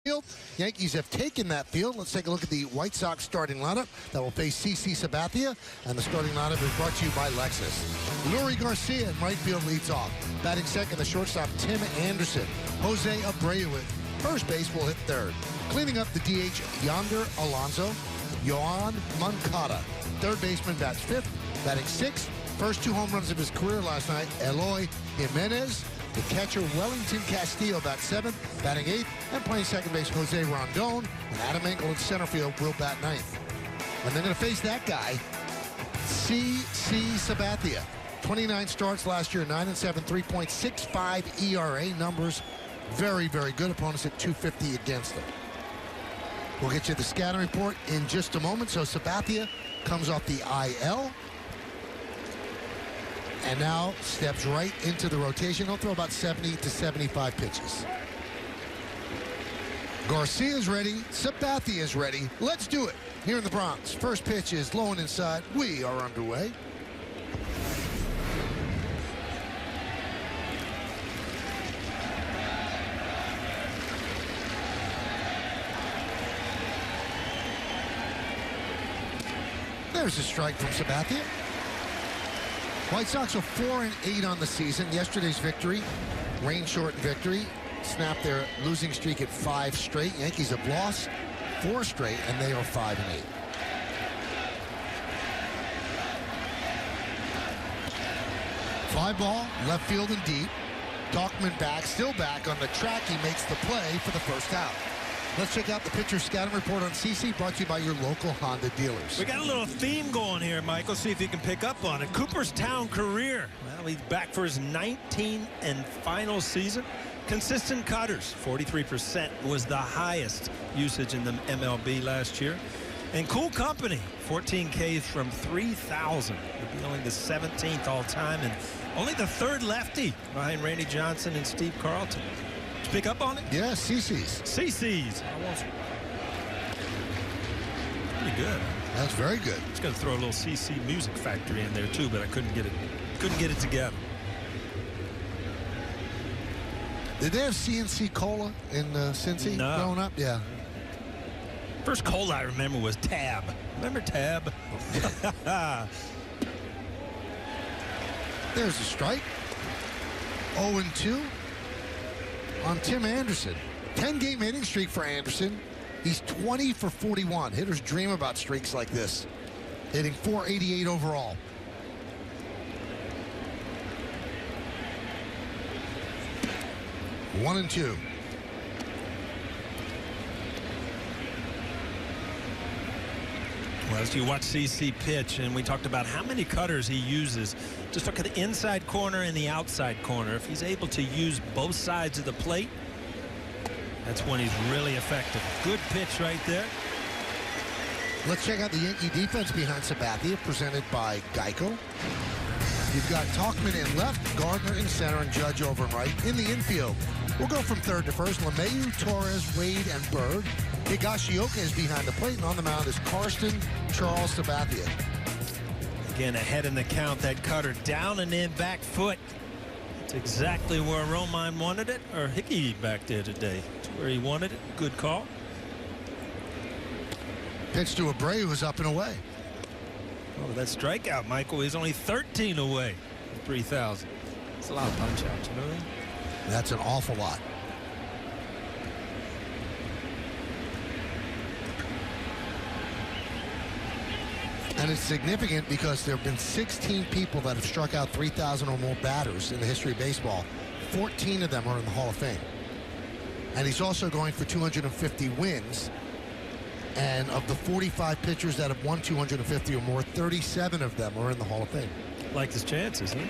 field. Yankees have taken that field. Let's take a look at the White Sox starting lineup that will face CC Sabathia. And the starting lineup is brought to you by Lexus. Leury Garcia in right field leads off. Batting second, the shortstop, Tim Anderson. Jose Abreu at first base will hit third. Cleaning up the DH, Yonder Alonso. Yohan Moncada. Third baseman bats fifth. Batting sixth. First 2 home runs of his career last night, Eloy Jimenez. The catcher, Wellington Castillo, bats seventh, batting eighth, and playing second base, Jose Rondon. And Adam Engel in center field will bat ninth. And they're going to face that guy, CC Sabathia. 29 starts last year, 9-7, 3.65 ERA. Numbers very, very good. Opponents at 250 against them. We'll get you the scouting report in just a moment. So Sabathia comes off the IL. And now steps right into the rotation. He'll throw about 70 to 75 pitches. Garcia's ready. Sabathia is ready. Let's do it here in the Bronx. First pitch is low and inside. We are underway. There's a strike from Sabathia. White Sox are 4-8 on the season. Yesterday's victory, rain-shortened victory, snapped their losing streak at 5 straight. Yankees have lost 4 straight, and they are 5-8. Fly ball, left field and deep. Talkman back, still back on the track. He makes the play for the first out. Let's check out the pitcher scouting report on CC, brought to you by your local Honda dealers. We got a little theme going here, Michael. See if you can pick up on it. Cooperstown career. Well, he's back for his 19th and final season. Consistent cutters. 43% was the highest usage in the MLB last year. And cool company. 14 Ks from 3,000. Would be only the 17th all-time and only the 3rd lefty behind Randy Johnson and Steve Carlton. Pick up on it? Yeah, CC's. CC's. Pretty good. That's very good. I was going to throw a little CC Music Factory in there too, but I couldn't get it together. Did they have CNC Cola in Cincy growing up? Yeah. First cola I remember was Tab. Remember Tab? There's a strike. 0-2. On Tim Anderson. 10-game hitting streak for Anderson. He's 20 for 41. Hitters dream about streaks like this. Hitting .488 overall. 1-2. Well, as you watch CC pitch, and we talked about how many cutters he uses, just look at the inside corner and the outside corner. If he's able to use both sides of the plate, that's when he's really effective. Good pitch right there. Let's check out the Yankee defense behind Sabathia, presented by Geico. You've got Talkman in left, Gardner in center, and Judge over and right. In the infield, we'll go from third to first. LeMahieu, Torres, Wade, and Bird. Higashioka is behind the plate, and on the mound is Karsten Charles Sabathia. Again, ahead in the count, that cutter down and in, back foot. It's exactly where Romine wanted it, or Hickey back there today. It's where he wanted it. Good call. Pitch to Abreu, who's up and away. Oh, that strikeout, Michael. He's only 13 away from 3,000. That's a lot of punch outs, you know that? That's an awful lot. And it's significant because there have been 16 people that have struck out 3,000 or more batters in the history of baseball. 14 of them are in the Hall of Fame. And he's also going for 250 wins. And of the 45 pitchers that have won 250 or more, 37 of them are in the Hall of Fame. Like his chances, huh?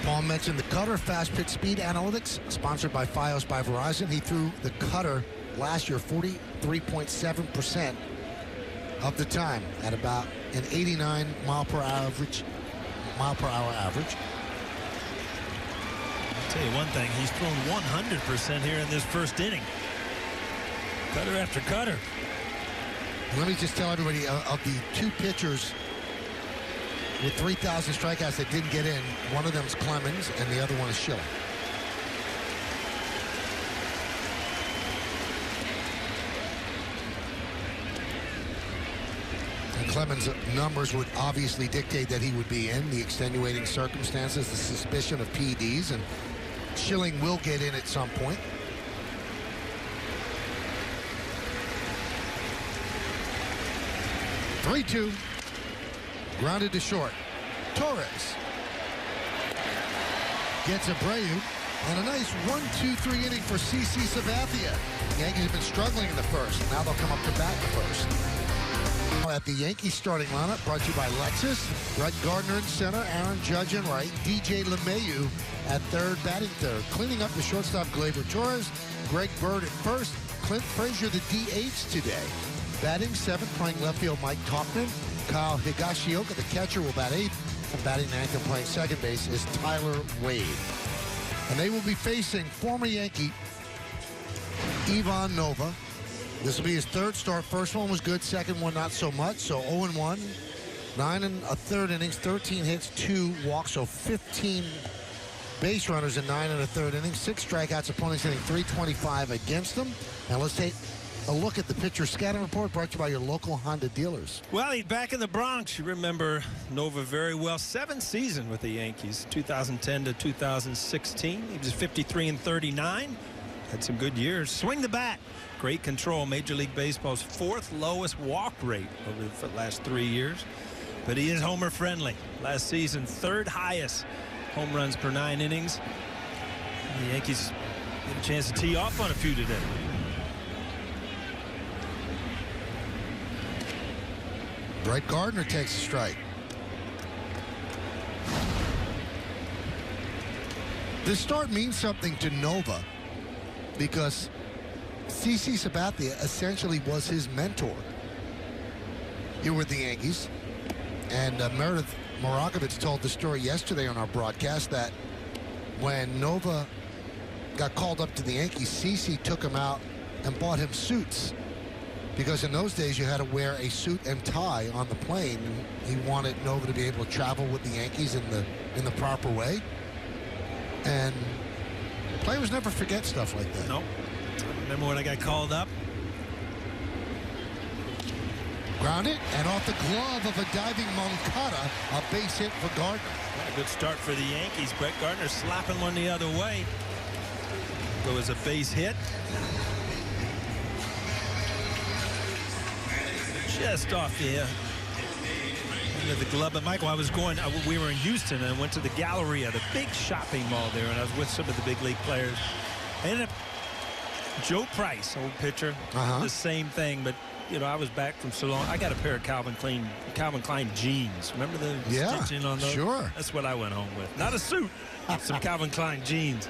Paul mentioned the cutter, fast pitch speed analytics, sponsored by Fios by Verizon. He threw the cutter last year 43.7% of the time at about an 89 mile per hour average. I'll tell you one thing, he's thrown 100% here in this first inning. Cutter after cutter. Let me just tell everybody, of the 2 pitchers with 3,000 strikeouts that didn't get in. One of them's Clemens, and the other one is Schilling. And Clemens' numbers would obviously dictate that he would be in. The extenuating circumstances, the suspicion of PEDs, and Schilling will get in at some point. Three-two. Grounded to short. Torres gets Abreu, and a nice 1-2-3 inning for CC Sabathia. The Yankees have been struggling in the first. Now they'll come up to bat in the first. At the Yankees starting lineup, brought to you by Lexus. Brett Gardner in center, Aaron Judge in right, DJ LeMahieu at third, batting third. Cleaning up the shortstop, Gleyber Torres. Greg Bird at first. Clint Frazier, the DH today. Batting seventh, playing left field, Mike Tauchman. Kyle Higashioka, the catcher, will bat eighth. And batting ninth and playing second base is Tyler Wade. And they will be facing former Yankee Ivan Nova. This will be his third start. First one was good, second one not so much. So 0-1, 9 1/3 innings, 13 hits, 2 walks, so 15 base runners in 9 1/3 innings, 6 strikeouts, opponents hitting .325 against them. Now let's take a look at the pitcher scouting report brought to you by your local Honda dealers. Well, he's back in the Bronx. You remember Nova very well. 7th season with the Yankees, 2010 to 2016. He was 53 and 39. Had some good years. Swing the bat. Great control. Major League Baseball's 4th lowest walk rate over the last 3 years. But he is homer friendly. Last season, 3rd highest home runs per 9 innings. The Yankees get a chance to tee off on a few today. Brett Gardner takes a strike. This start means something to Nova because CC Sabathia essentially was his mentor here with the Yankees. And Meredith Morakovich told the story yesterday on our broadcast that when Nova got called up to the Yankees, CC took him out and bought him suits. Because in those days you had to wear a suit and tie on the plane. He wanted Nova to be able to travel with the Yankees in the proper way. And players never forget stuff like that. Nope. Remember when I got called up? Grounded and off the glove of a diving Moncada, a base hit for Gardner. A good start for the Yankees. Brett Gardner slapping one the other way. Go as a base hit. Just off the end of the glove. But Michael, we were in Houston and I went to the Galleria, the big shopping mall there, and I was with some of the big league players. I ended up Joe Price, old pitcher, the same thing. But you know, I was back from so long. I got a pair of Calvin Klein jeans. Remember the stitching on those? Sure. That's what I went home with. Not a suit. Some Calvin Klein jeans.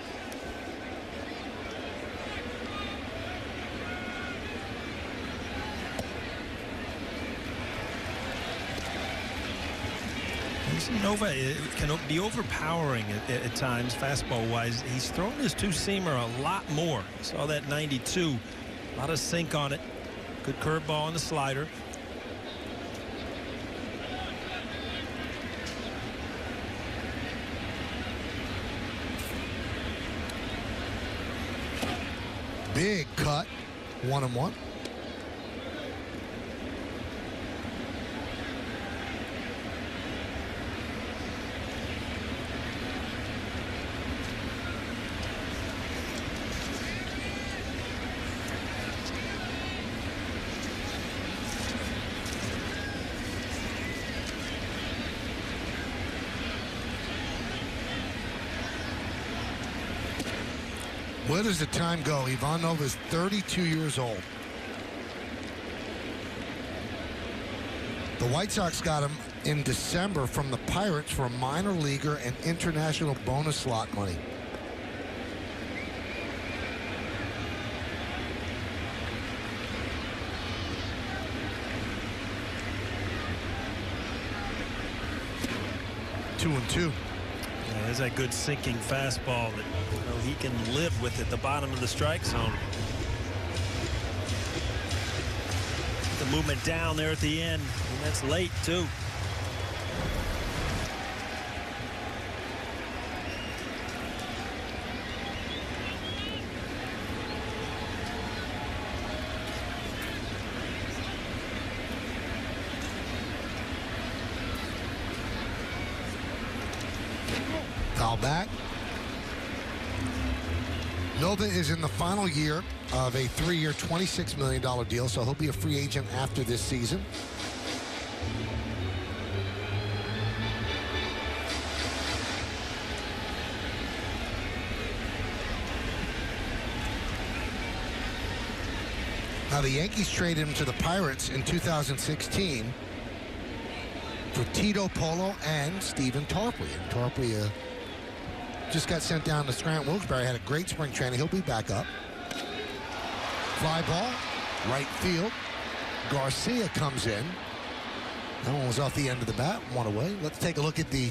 Nova can be overpowering at times, fastball-wise. He's thrown his two-seamer a lot more. Saw that 92. A lot of sink on it. Good curveball on the slider. Big cut. 1-1. Where does the time go? Ivan Nova is 32 years old. The White Sox got him in December from the Pirates for a minor leaguer and international bonus slot money. Two and two. Yeah, there's that good sinking fastball that he can live with at the bottom of the strike zone. The movement down there at the end, and that's late too. back. Nova is in the final year of a 3-year, $26 million deal, so he'll be a free agent after this season. Now, the Yankees traded him to the Pirates in 2016 for Tito Polo and Stephen Tarpley. And Tarpley just got sent down to Scranton Wilkes-Barre, had a great spring training. He'll be back up. Fly ball, right field. Garcia comes in. That one was off the end of the bat, one away. Let's take a look at the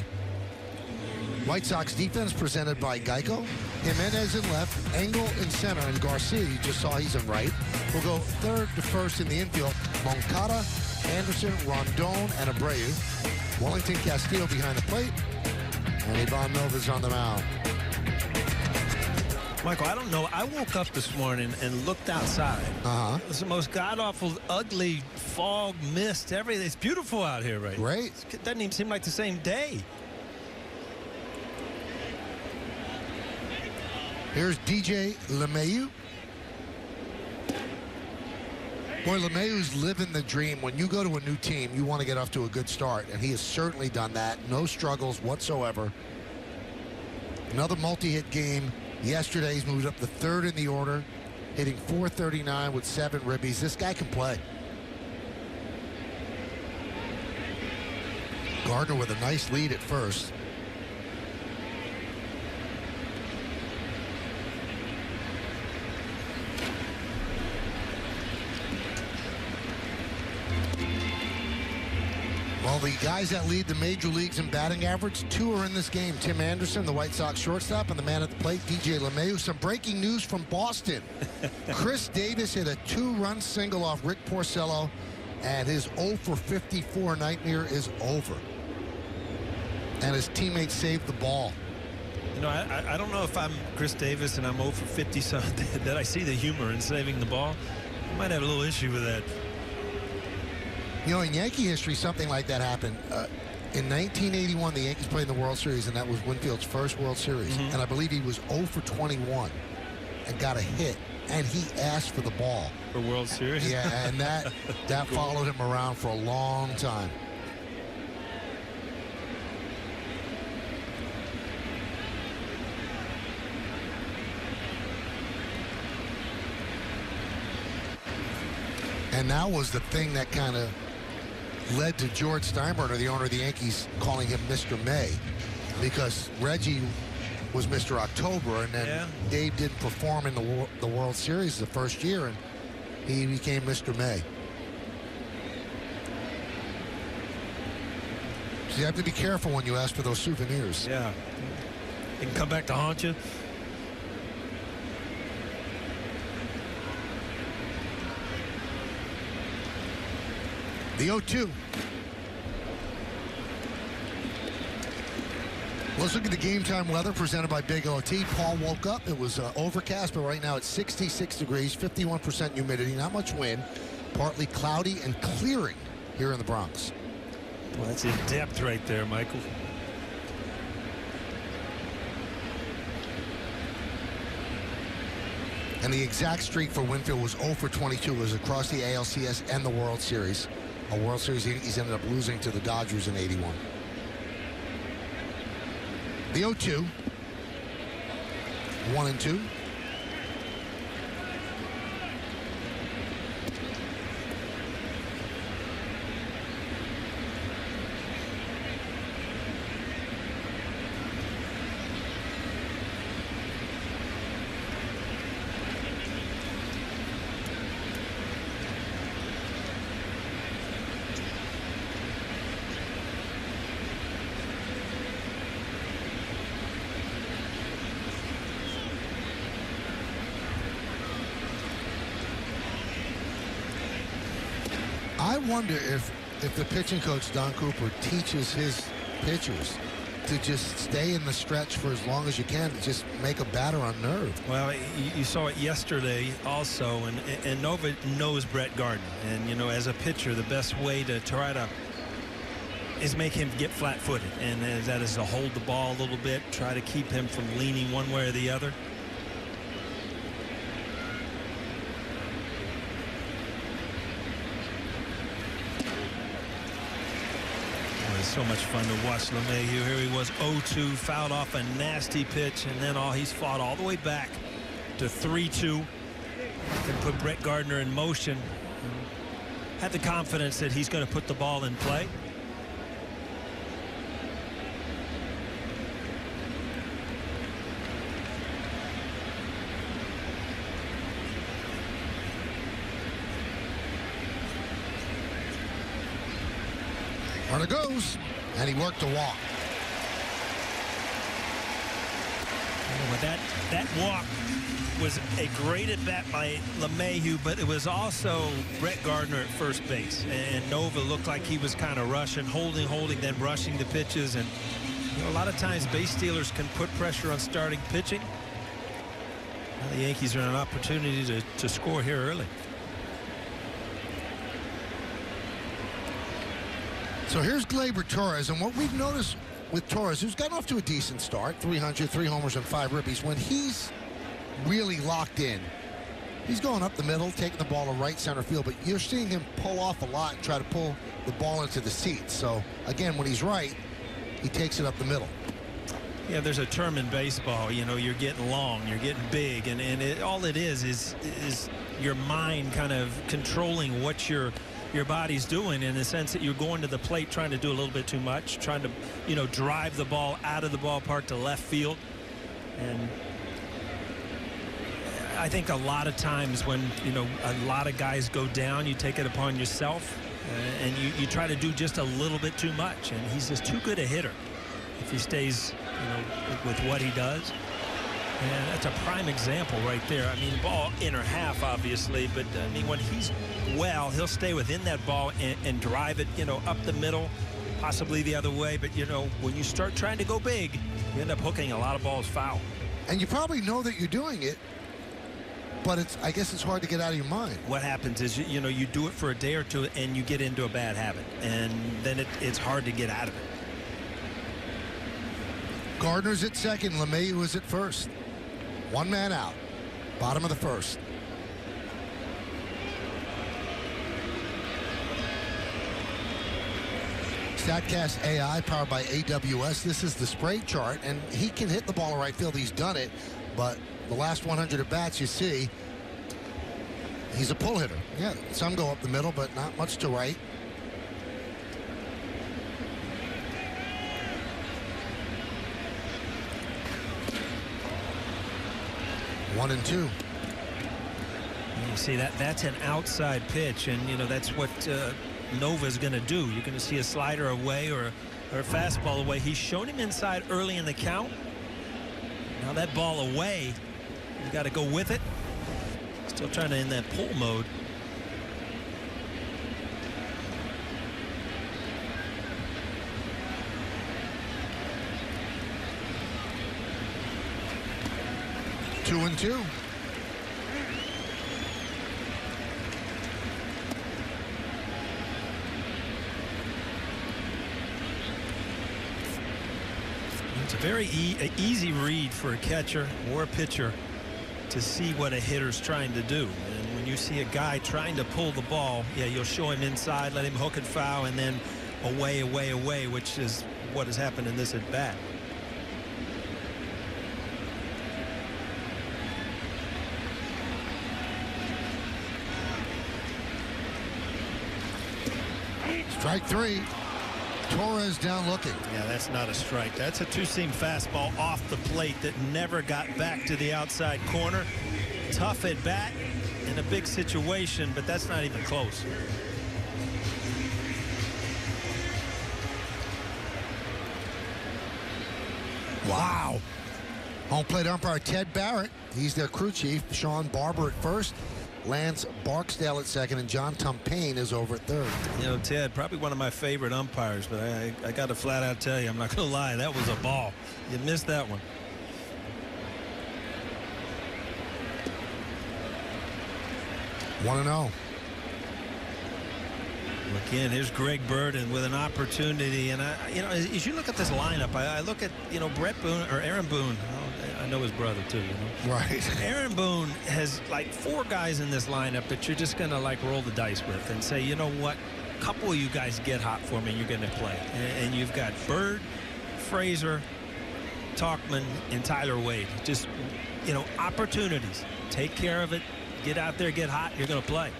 White Sox defense presented by Geico. Jimenez in left, Engel in center, and Garcia, you just saw he's in right. We'll go third to first in the infield. Moncada, Anderson, Rondon, and Abreu. Wellington Castillo behind the plate. And Ivan Nova's on the mound. Michael, I don't know. I woke up this morning and looked outside. It was the most god-awful, ugly fog, mist, everything. It's beautiful out here right now. Great. It doesn't even seem like the same day. Here's DJ LeMahieu. Boy, LeMahieu's living the dream. When you go to a new team, you want to get off to a good start, and he has certainly done that. No struggles whatsoever. Another multi-hit game yesterday. He's moved up to third in the order, hitting .439 with 7 ribbies. This guy can play. Gardner with a nice lead at first. Well, the guys that lead the major leagues in batting average, 2 are in this game. Tim Anderson, the White Sox shortstop, and the man at the plate, DJ LeMahieu. Some breaking news from Boston. Chris Davis hit a 2-run single off Rick Porcello, and his 0 for 54 nightmare is over. And his teammates saved the ball. You know, I don't know if I'm Chris Davis and I'm 0 for 50 something, that I see the humor in saving the ball. I might have a little issue with that. You know, in Yankee history, something like that happened. In 1981, the Yankees played in the World Series, and that was Winfield's first World Series. And I believe he was 0 for 21 and got a hit, and he asked for the ball. For World Series? Yeah, and that followed him around for a long time. And that was the thing that kind of led to George Steinbrenner, the owner of the Yankees, calling him Mr. May, because Reggie was Mr. October, and then Dave didn't perform in the World Series the first year, and he became Mr. May. So you have to be careful when you ask for those souvenirs. Yeah. It can come back to haunt you. The 0-2. Let's look at the game time weather presented by Big OT. Paul woke up. It was overcast, but right now it's 66 degrees, 51% humidity, not much wind, partly cloudy and clearing here in the Bronx. Well, that's in depth right there, Michael. And the exact streak for Winfield was 0 for 22. It was across the ALCS and the World Series. A World Series he's ended up losing to the Dodgers in '81. The 0-2. 1-2. I wonder if the pitching coach, Don Cooper, teaches his pitchers to just stay in the stretch for as long as you can to just make a batter unnerved. Well, you saw it yesterday also, and Nova knows Brett Gardner. And, you know, as a pitcher, the best way to try to is make him get flat-footed, and that is to hold the ball a little bit, try to keep him from leaning one way or the other. It's so much fun to watch LeMahieu. Here he was 0-2, fouled off a nasty pitch, and then he's fought all the way back to 3-2. Can put Brett Gardner in motion. Had the confidence that he's going to put the ball in play. Runner goes, and he worked a walk. That walk was a great at bat by LeMahieu, but it was also Brett Gardner at first base, and Nova looked like he was kind of rushing, holding, then rushing the pitches. And a lot of times base stealers can put pressure on starting pitching. Now the Yankees are in an opportunity to score here early. So here's Gleyber Torres, and what we've noticed with Torres, who's gotten off to a decent start, 300, 3 homers and 5 ribbies, when he's really locked in, he's going up the middle, taking the ball to right center field, but you're seeing him pull off a lot and try to pull the ball into the seats. So again, when he's right, he takes it up the middle. Yeah, there's a term in baseball, you're getting long, you're getting big, and all it is your mind kind of controlling what your body's doing, in the sense that you're going to the plate trying to do a little bit too much, trying to drive the ball out of the ballpark to left field. And I think a lot of times when a lot of guys go down, you take it upon yourself and you try to do just a little bit too much, and he's just too good a hitter if he stays with what he does. And that's a prime example right there. I mean, ball inner half, obviously, but I mean, when he's well, he'll stay within that ball and drive it, up the middle, possibly the other way. But when you start trying to go big, you end up hooking a lot of balls foul. And you probably know that you're doing it, but I guess it's hard to get out of your mind. What happens is, you do it for a day or two and you get into a bad habit, and then it's hard to get out of it. Gardner's at second, LeMahieu is at first. One man out, bottom of the first. StatCast AI powered by AWS. This is the spray chart, and he can hit the ball in right field. He's done it, but the last 100 at bats, you see, he's a pull hitter. Yeah, some go up the middle, but not much to right. One and two. You see that's an outside pitch, and that's what Nova's going to do. You're going to see a slider away or a fastball away. He's shown him inside early in the count. Now that ball away, you got to go with it. Still trying to in that pull mode. Two and two. It's a very easy read for a catcher or a pitcher to see what a hitter's trying to do. And when you see a guy trying to pull the ball, yeah, you'll show him inside, let him hook it foul, and then away, which is what has happened in this at bat. Strike three. Torres down looking. Yeah, that's not a strike. That's a two-seam fastball off the plate that never got back to the outside corner. Tough at bat in a big situation, but that's not even close. Wow. Home plate umpire Ted Barrett. He's their crew chief. Sean Barber at first. Lance Barksdale at second, and John Tumpain is over at third. Ted, probably one of my favorite umpires, but I got to flat out tell you, I'm not going to lie, that was a ball. You missed that one. Again, here's Greg Burden with an opportunity, and as you look at this lineup, I look at Brett Boone or Aaron Boone. I know his brother too. Right. Aaron Boone has like 4 guys in this lineup that you're just gonna like roll the dice with and say, you know what, a couple of you guys get hot for me, you're gonna play. And you've got Bird, Frazier, Tauchman, and Tyler Wade. Just opportunities. Take care of it. Get out there, get hot. You're gonna play.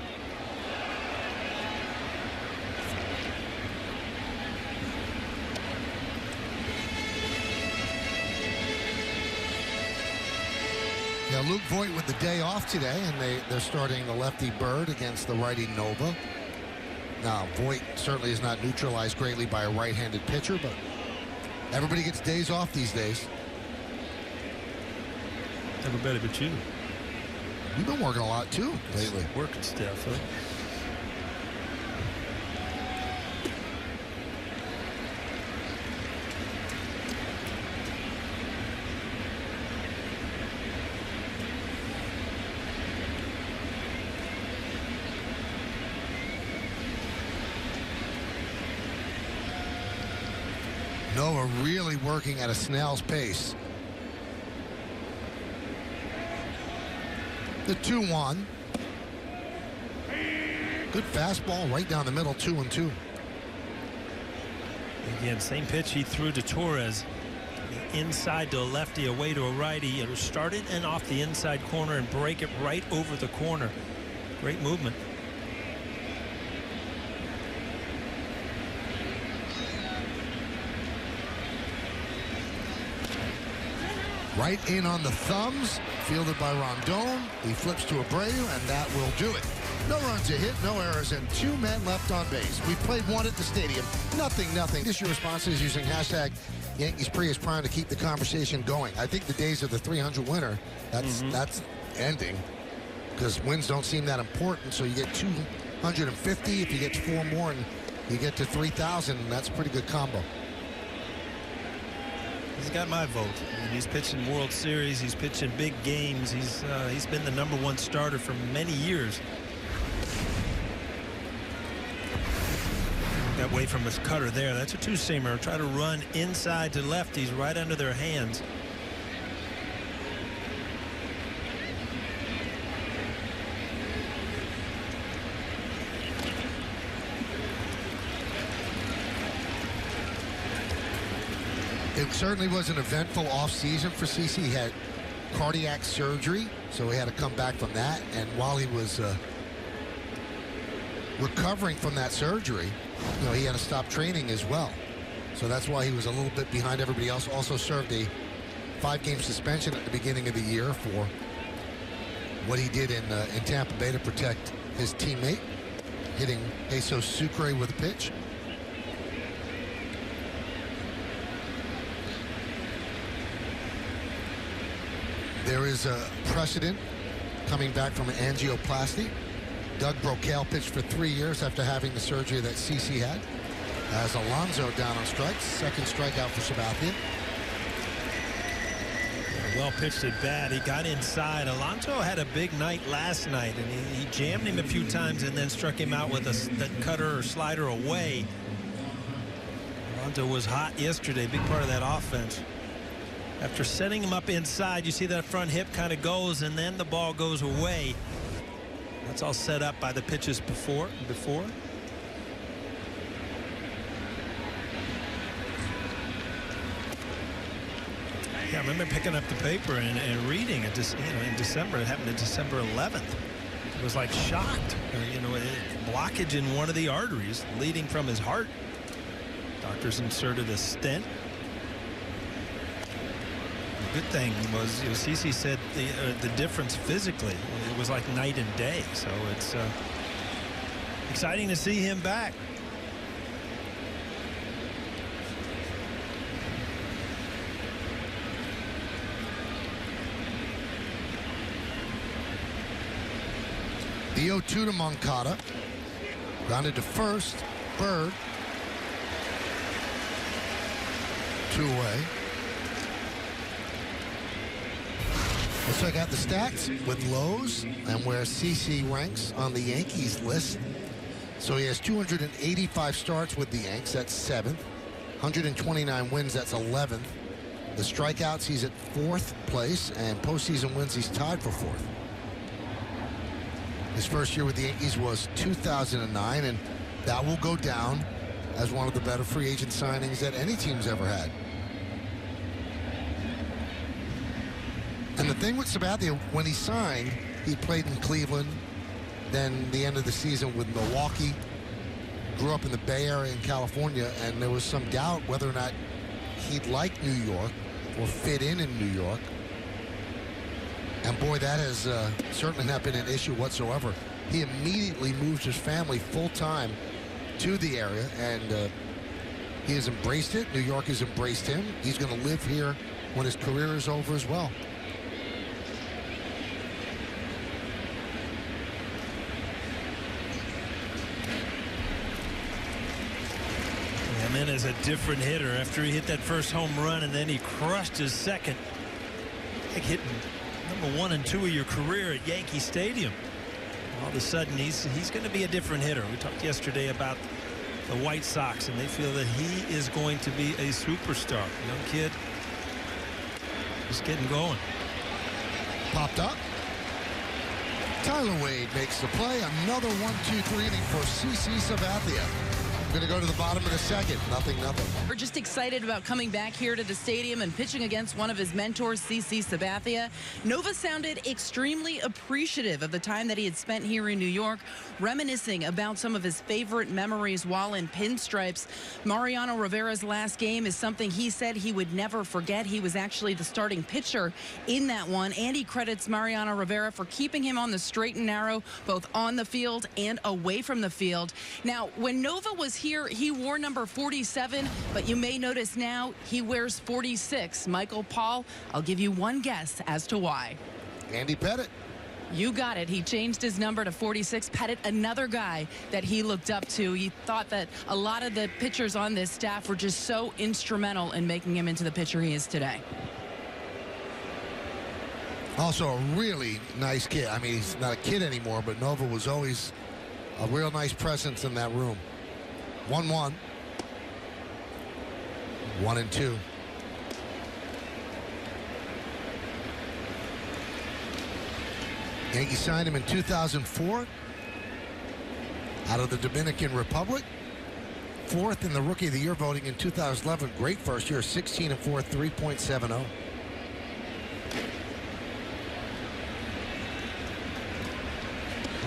Yeah, Luke Voigt with the day off today, and they're starting the lefty Bird against the righty Nova. Now, Voigt certainly is not neutralized greatly by a right-handed pitcher, but everybody gets days off these days. Never better but you. You've been working a lot, too, lately. Working stuff, huh? Noah really working at a snail's pace. The 2-1. Good fastball right down the middle, 2-2. Again, same pitch he threw to Torres. Inside to a lefty, away to a righty. It'll start it and off the inside corner and break it right over the corner. Great movement. Right in on the thumbs, fielded by Rondon. He flips to Abreu, and that will do it. No runs a hit, no errors, and 2 men left on base. We played 1 at the stadium. Nothing. This your response is using hashtag Yankees Pre is trying to keep the conversation going. I think the days of the 300 winner, that's ending, because wins don't seem that important. So you get 250. If you get 4 more and you get to 3,000, that's a pretty good combo. He's got my vote. I mean, he's pitching World Series. He's pitching big games. He's been the #1 starter for many years. Got away from his cutter there. That's a 2-seamer. Try to run inside to lefties right under their hands. It certainly was an eventful offseason for CeCe. He had cardiac surgery, so he had to come back from that. And while he was recovering from that surgery, he had to stop training as well. So that's why he was a little bit behind everybody else. Also served a 5-game suspension at the beginning of the year for what he did in Tampa Bay to protect his teammate, hitting Jesus Sucre with a pitch. There is a precedent coming back from an angioplasty. Doug Brocail pitched for 3 years after having the surgery that CeCe had. As Alonso down on strikes, 2nd strikeout for Sabathia. Well pitched at bat. He got inside. Alonso had a big night last night, and he jammed him a few times and then struck him out with that cutter or slider away. Alonso was hot yesterday, big part of that offense. After setting him up inside, you see that front hip kind of goes, and then the ball goes away. That's all set up by the pitches before. Yeah, I remember picking up the paper and reading it. Just in December, it happened on December 11th. It was like shocked. Blockage in one of the arteries leading from his heart. Doctors inserted a stent. The good thing was, CeCe said the difference physically, it was like night and day. So it's exciting to see him back. The 0-2 to Moncada. Grounded to first. Bird. 2 away. Let's check out the stats with Lowe's and where CeCe ranks on the Yankees list. So he has 285 starts with the Yanks. That's 7th. 129 wins. That's 11th. The strikeouts, he's at 4th place, and postseason wins, he's tied for 4th. His first year with the Yankees was 2009, and that will go down as one of the better free agent signings that any team's ever had. And the thing with Sabathia, when he signed, he played in Cleveland, then the end of the season with Milwaukee, grew up in the Bay Area in California, and there was some doubt whether or not he'd like New York or fit in New York. And boy, that has certainly not been an issue whatsoever. He immediately moved his family full-time to the area, and he has embraced it. New York has embraced him. He's going to live here when his career is over as well. And then as a different hitter after he hit that first home run, and then he crushed his second. Like hitting number 1 and 2 of your career at Yankee Stadium. All of a sudden, he's going to be a different hitter. We talked yesterday about the White Sox, and they feel that he is going to be a superstar. Young kid, just getting going. Popped up. Tyler Wade makes the play. Another 1-2-3 inning for CC Sabathia. Going to go to the bottom of the second. 0-0. We're just excited about coming back here to the stadium and pitching against one of his mentors, CC Sabathia. Nova sounded extremely appreciative of the time that he had spent here in New York, reminiscing about some of his favorite memories while in pinstripes. Mariano Rivera's last game is something he said he would never forget. He was actually the starting pitcher in that one, and he credits Mariano Rivera for keeping him on the straight and narrow, both on the field and away from the field. Now, when Nova was here, he wore number 47, but you may notice now he wears 46. Michael Paul, I'll give you one guess as to why. Andy Pettit. You got it. He changed his number to 46. Pettit, another guy that he looked up to. He thought that a lot of the pitchers on this staff were just so instrumental in making him into the pitcher he is today. Also a really nice kid. I mean, he's not a kid anymore, but Nova was always a real nice presence in that room. 1-1. 1-2. Yankees signed him in 2004 out of the Dominican Republic. 4th in the Rookie of the Year voting in 2011. Great first year, 16-4, 3.70.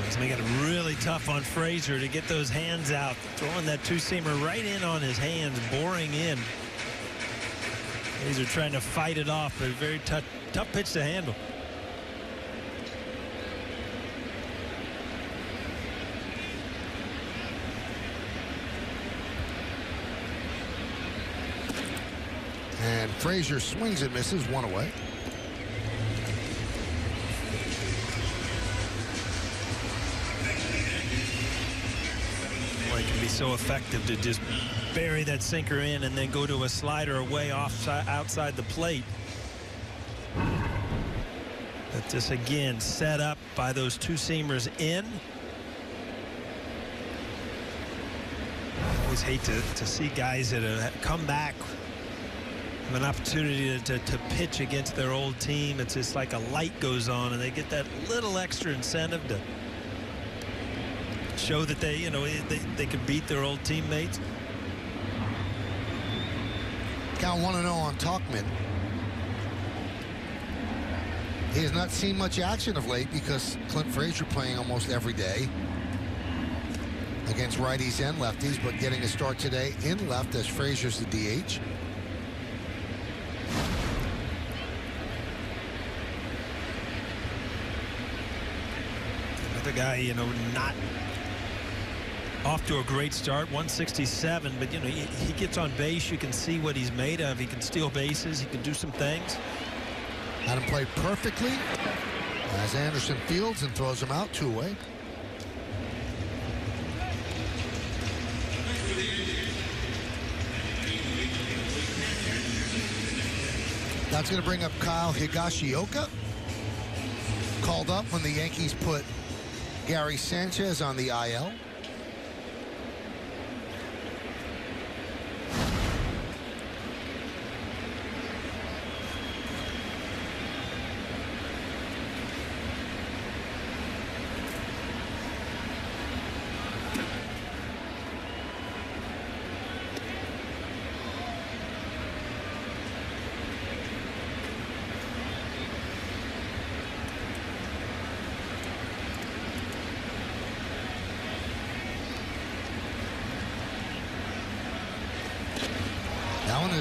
He's making it really tough on Frazier to get those hands out, throwing that two-seamer right in on his hands, boring in. Frazier trying to fight it off, but a very tough pitch to handle. And Frazier swings and misses, 1 away. It can be so effective to just bury that sinker in and then go to a slider away outside the plate. But this again set up by those two-seamers in. I always hate to see guys that have come back have an opportunity to pitch against their old team. It's just like a light goes on and they get that little extra incentive to show that they can beat their old teammates. Count 1-0 on Talkman. He has not seen much action of late because Clint Frazier playing almost every day against righties and lefties, but getting a start today in left as Frazier's the DH. Another guy, not off to a great start, 167, but he gets on base. You can see what he's made of. He can steal bases. He can do some things. Had him play perfectly as Anderson fields and throws him out, 2 away. That's going to bring up Kyle Higashioka. Called up when the Yankees put Gary Sanchez on the IL.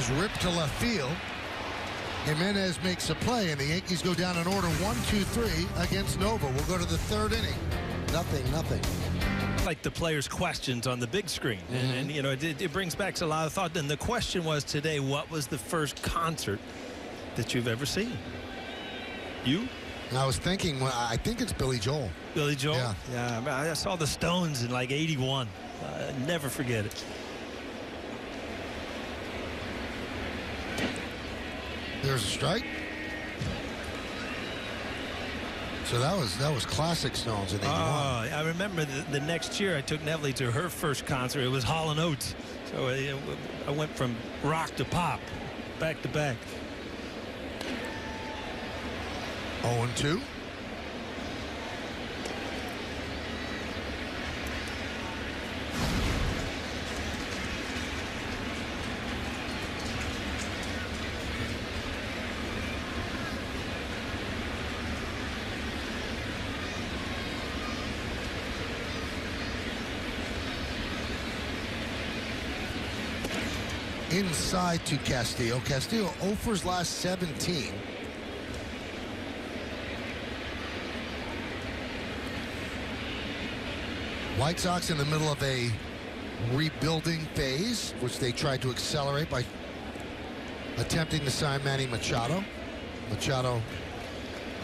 is ripped to left field. Jimenez makes a play, and the Yankees go down in order 1-2-3 against Nova. We'll go to the third inning. Nothing. Like the players' questions on the big screen. And you know, it brings back a lot of thought. And the question was today, what was the first concert that you've ever seen? You? I was thinking, well, I think it's Billy Joel. Billy Joel? Yeah. I saw the Stones in like '81. Never forget it. There's a strike. So that was classic Stones in '81. Oh, I remember the next year I took Neville to her first concert. It was Hall & Oates. So I went from rock to pop, back to back. 0-2. Inside to Castillo. Castillo 0 for his last 17. White Sox in the middle of a rebuilding phase, which they tried to accelerate by attempting to sign Manny Machado. Machado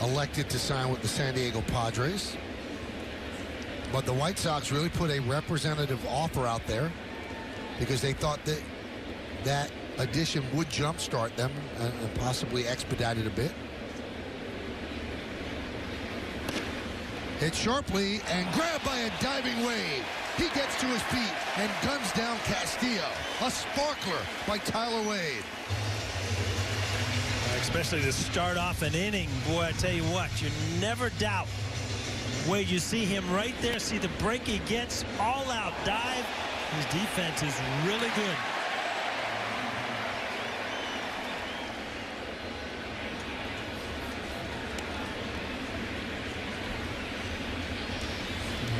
elected to sign with the San Diego Padres. But the White Sox really put a representative offer out there because they thought that that addition would jumpstart them and possibly expedite it a bit. Hit sharply and grabbed by a diving Wade. He gets to his feet and guns down Castillo. A sparkler by Tyler Wade. Especially to start off an inning. Boy, I tell you what, you never doubt. Wade, you see him right there. See the break he gets. All out dive. His defense is really good.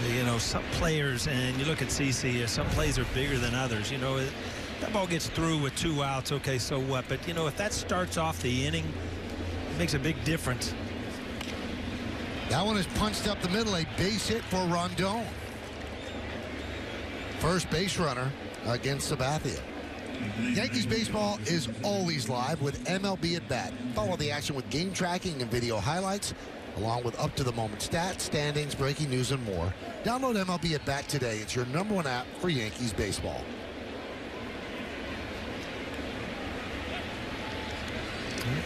You know, some players, and you look at CC, some plays are bigger than others. You know, that ball gets through with 2 outs. Okay, so what? But, you know, if that starts off the inning, it makes a big difference. That one is punched up the middle, a base hit for Rondon. First base runner against Sabathia. Yankees baseball is always live with MLB at Bat. Follow the action with game tracking and video highlights, along with up-to-the-moment stats, standings, breaking news, and more. Download MLB at Bat today. It's your #1 app for Yankees baseball.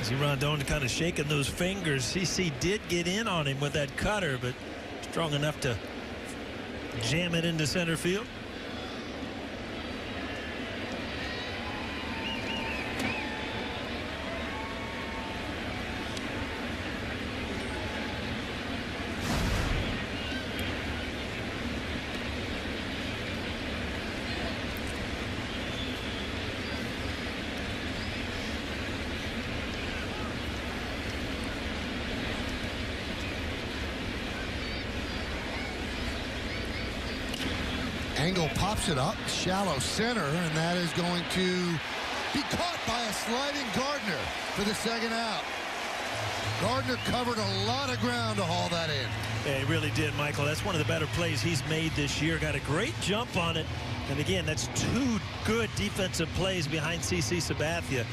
See Rondon kind of shaking those fingers. CC did get in on him with that cutter, but strong enough to jam it into center field. Angle pops it up, shallow center, and that is going to be caught by a sliding Gardner for the second out. Gardner covered a lot of ground to haul that in. Yeah, he really did, Michael. That's one of the better plays he's made this year. Got a great jump on it. And again, that's 2 good defensive plays behind CC Sabathia.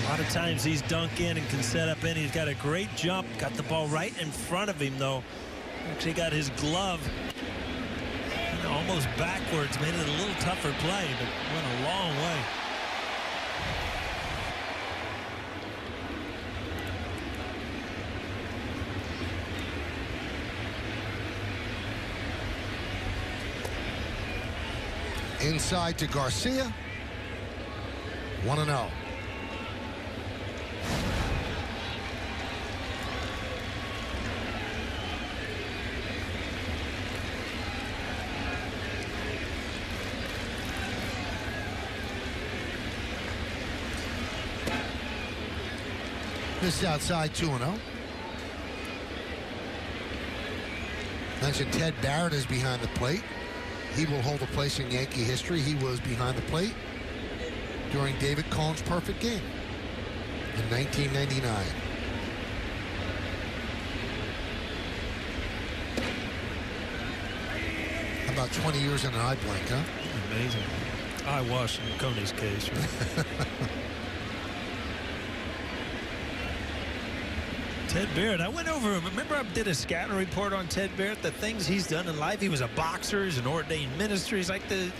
A lot of times he's dunk in and can set up in. He's got a great jump. Got the ball right in front of him, though. Actually got his glove almost backwards. Made it a little tougher play, but went a long way. Inside to Garcia. 1-0. This outside 2-0. Mentioned Ted Barrett is behind the plate. He will hold a place in Yankee history. He was behind the plate during David Cohn's perfect game in 1999. About 20 years in an eye blink, huh? Amazing. I washed in Coney's case. Right? Ted Barrett, I went over, remember I did a scouting report on Ted Barrett, the things he's done in life. He was a boxer, he's an ordained minister. He's like the,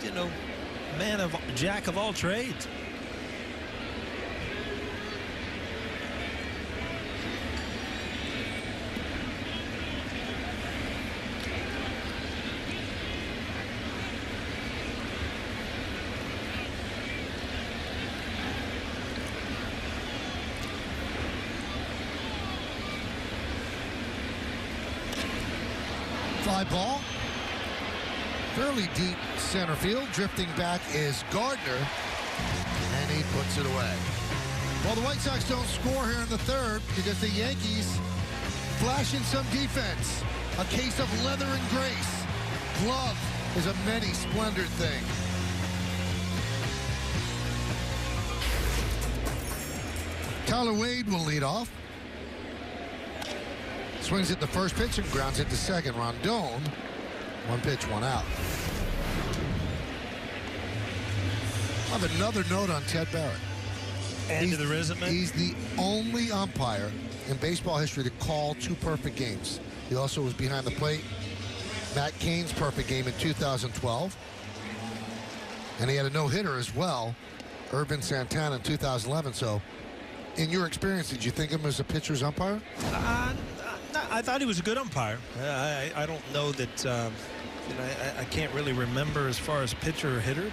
jack of all trades. Fly ball. Fairly deep center field. Drifting back is Gardner. And he puts it away. Well, the White Sox don't score here in the third because the Yankees flashing some defense. A case of leather and grace. Glove is a many splendored thing. Tyler Wade will lead off. Swings at the first pitch and grounds it to second. Rondon, one pitch, one out. I have another note on Ted Barrett. Add to the resume. He's the only umpire in baseball history to call two perfect games. He also was behind the plate. Matt Cain's perfect game in 2012. And he had a no-hitter as well. Irvin Santana in 2011. So, in your experience, did you think of him as a pitcher's umpire? I thought he was a good umpire. I don't know that, I can't really remember as far as pitcher or hitter,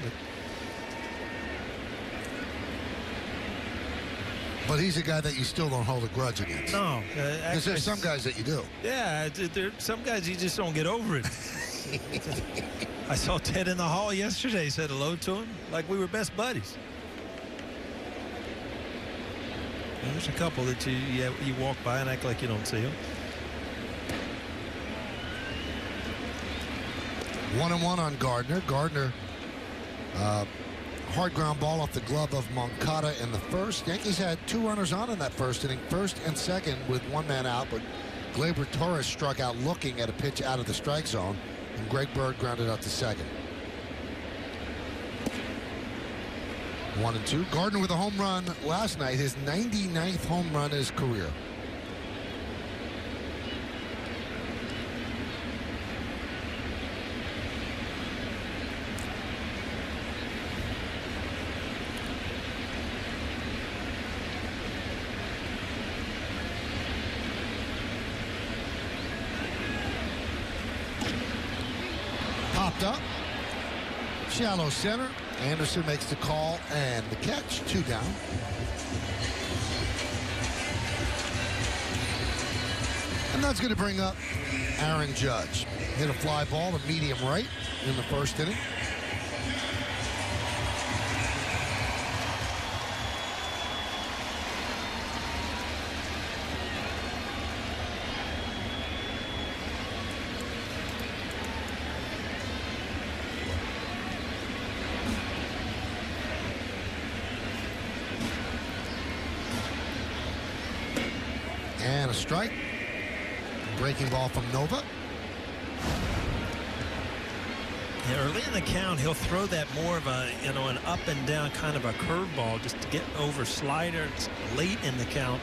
but he's a guy that you still don't hold a grudge against. No. Because there's some guys that you do. Yeah, there's some guys you just don't get over it. I saw Ted in the hall yesterday, said hello to him like we were best buddies. There's a couple that you walk by and act like you don't see them. 1-1 on Gardner. Gardner, hard ground ball off the glove of Moncada in the first. Yankees had two runners on in that first inning, first and second with one man out, but Gleyber Torres struck out looking at a pitch out of the strike zone, and Greg Bird grounded out to second. 1-2. Gardner with a home run last night, his 99th home run in his career. Popped up. Shallow center. Anderson makes the call and the catch. 2 down. And that's going to bring up Aaron Judge. Hit a fly ball to medium right in the first inning. And a strike. Breaking ball from Nova. Yeah, early in the count, he'll throw that more of a, an up and down kind of a curveball just to get over slider. It's late in the count.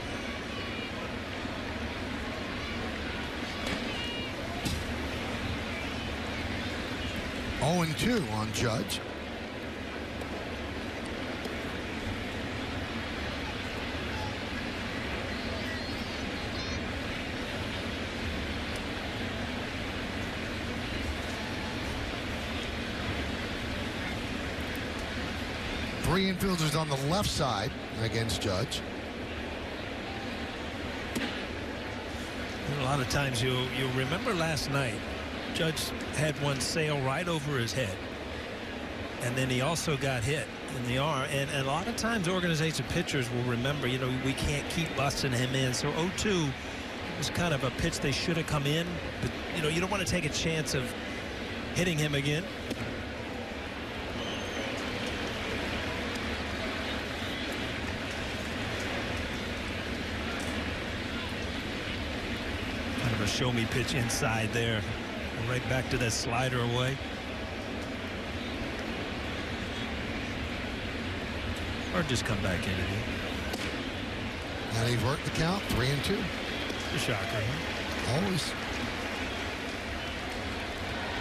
Oh, 0-2 on Judge. Three infielders on the left side against Judge. A lot of times you'll remember last night, Judge had one sail right over his head. And then he also got hit in the arm. And a lot of times organization pitchers will remember, we can't keep busting him in. So 0-2 was kind of a pitch they should have come in. But, you don't want to take a chance of hitting him again. a show-me pitch inside there. Right back to that slider away. Or just come back in again. And he's worked the count, 3-2. A shocker, huh? Always.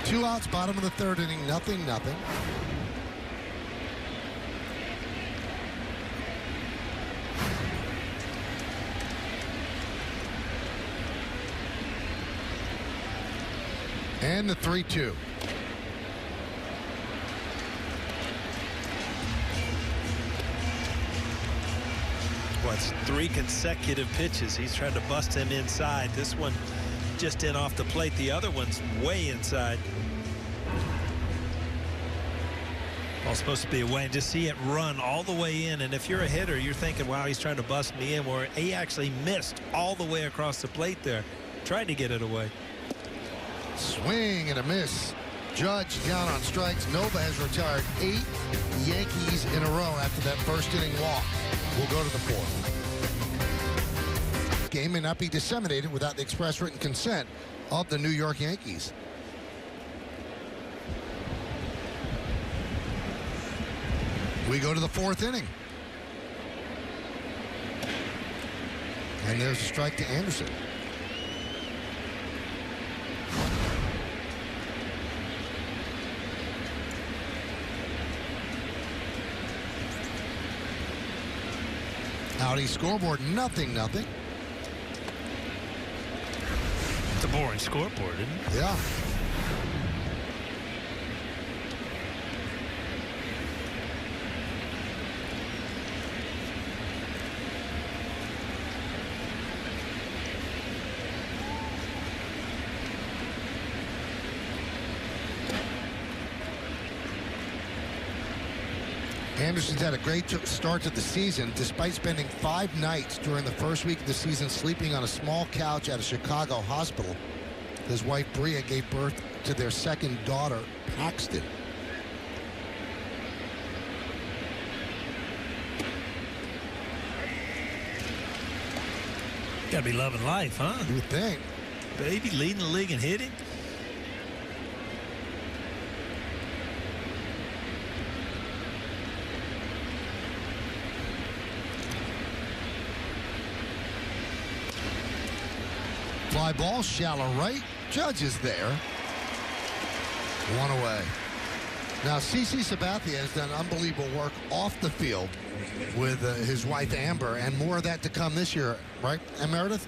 2 outs, bottom of the 3rd inning, nothing. And the 3-2. What's 3 consecutive pitches? He's trying to bust him inside. This one just in off the plate. The other one's way inside. Ball's supposed to be away, and just see it run all the way in. And if you're a hitter, you're thinking, wow, he's trying to bust me in. Where he actually missed all the way across the plate there, trying to get it away. Swing and a miss. Judge down on strikes. Nova has retired 8 Yankees in a row after that first inning walk. We'll go to the 4th. This game may not be disseminated without the express written consent of the New York Yankees. We go to the 4th inning. And there's a strike to Anderson. Audi scoreboard, nothing. It's a boring scoreboard, isn't it? Yeah. Anderson's had a great start to the season, despite spending 5 nights during the first week of the season sleeping on a small couch at a Chicago hospital. His wife, Bria, gave birth to their 2nd daughter, Paxton. Gotta be loving life, huh? You would think. Baby leading the league in hitting. Fly ball, shallow right. Judge is there. 1 away. Now, CC Sabathia has done unbelievable work off the field with his wife, Amber, and more of that to come this year, right, Meredith?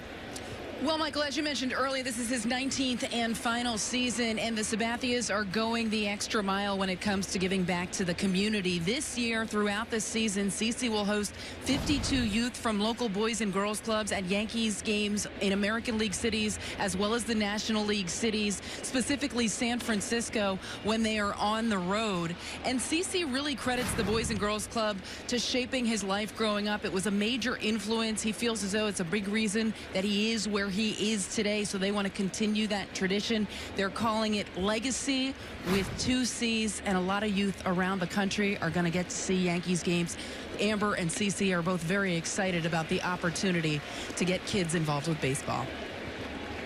Well, Michael, as you mentioned earlier, this is his 19th and final season, and the Sabathias are going the extra mile when it comes to giving back to the community. This year, throughout the season, CC will host 52 youth from local boys and girls clubs at Yankees games in American League cities, as well as the National League cities, specifically San Francisco, when they are on the road. And CC really credits the Boys and Girls Club to shaping his life growing up. It was a major influence. He feels as though it's a big reason that he is where he is today, so they want to continue that tradition. They're calling it Legacy with 2 C's, and a lot of youth around the country are going to get to see Yankees games. Amber and CC are both very excited about the opportunity to get kids involved with baseball.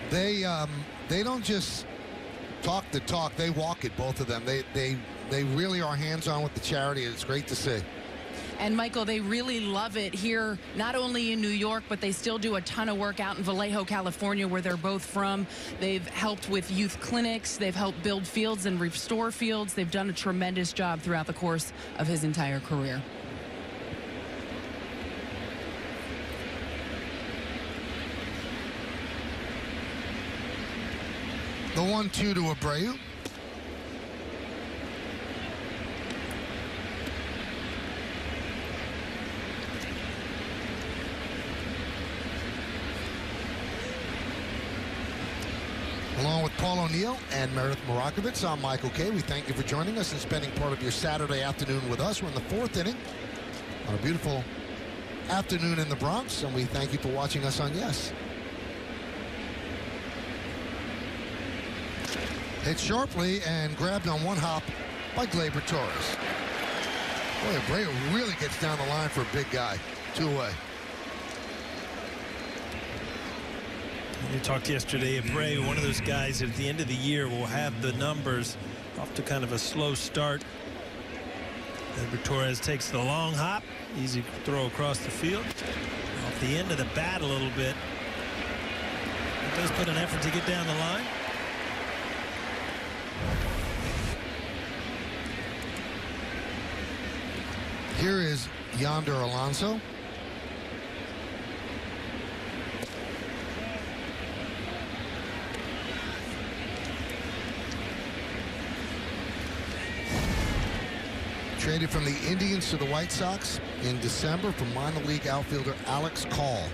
They don't just talk the talk, they walk it, both of them. They really are hands-on with the charity. It's great to see. And Michael, they really love it here, not only in New York, but they still do a ton of work out in Vallejo, California, where they're both from. They've helped with youth clinics. They've helped build fields and restore fields. They've done a tremendous job throughout the course of his entire career. The 1-2 to Abreu. Along with Paul O'Neill and Meredith Morakovitz, I'm Michael Kay. We thank you for joining us and spending part of your Saturday afternoon with us. We're in the 4th inning on a beautiful afternoon in the Bronx, and we thank you for watching us on Yes. Hit sharply and grabbed on 1 hop by Gleyber Torres. Boy, Abreu really gets down the line for a big guy. 2 away. We talked yesterday of Bray, one of those guys that at the end of the year will have the numbers. Off to kind of a slow start. Edward Torres takes the long hop. Easy throw across the field. Off the end of the bat a little bit. He does put an effort to get down the line. Here is Yonder Alonso. Traded from the Indians to the White Sox in December from minor league outfielder Alex Call.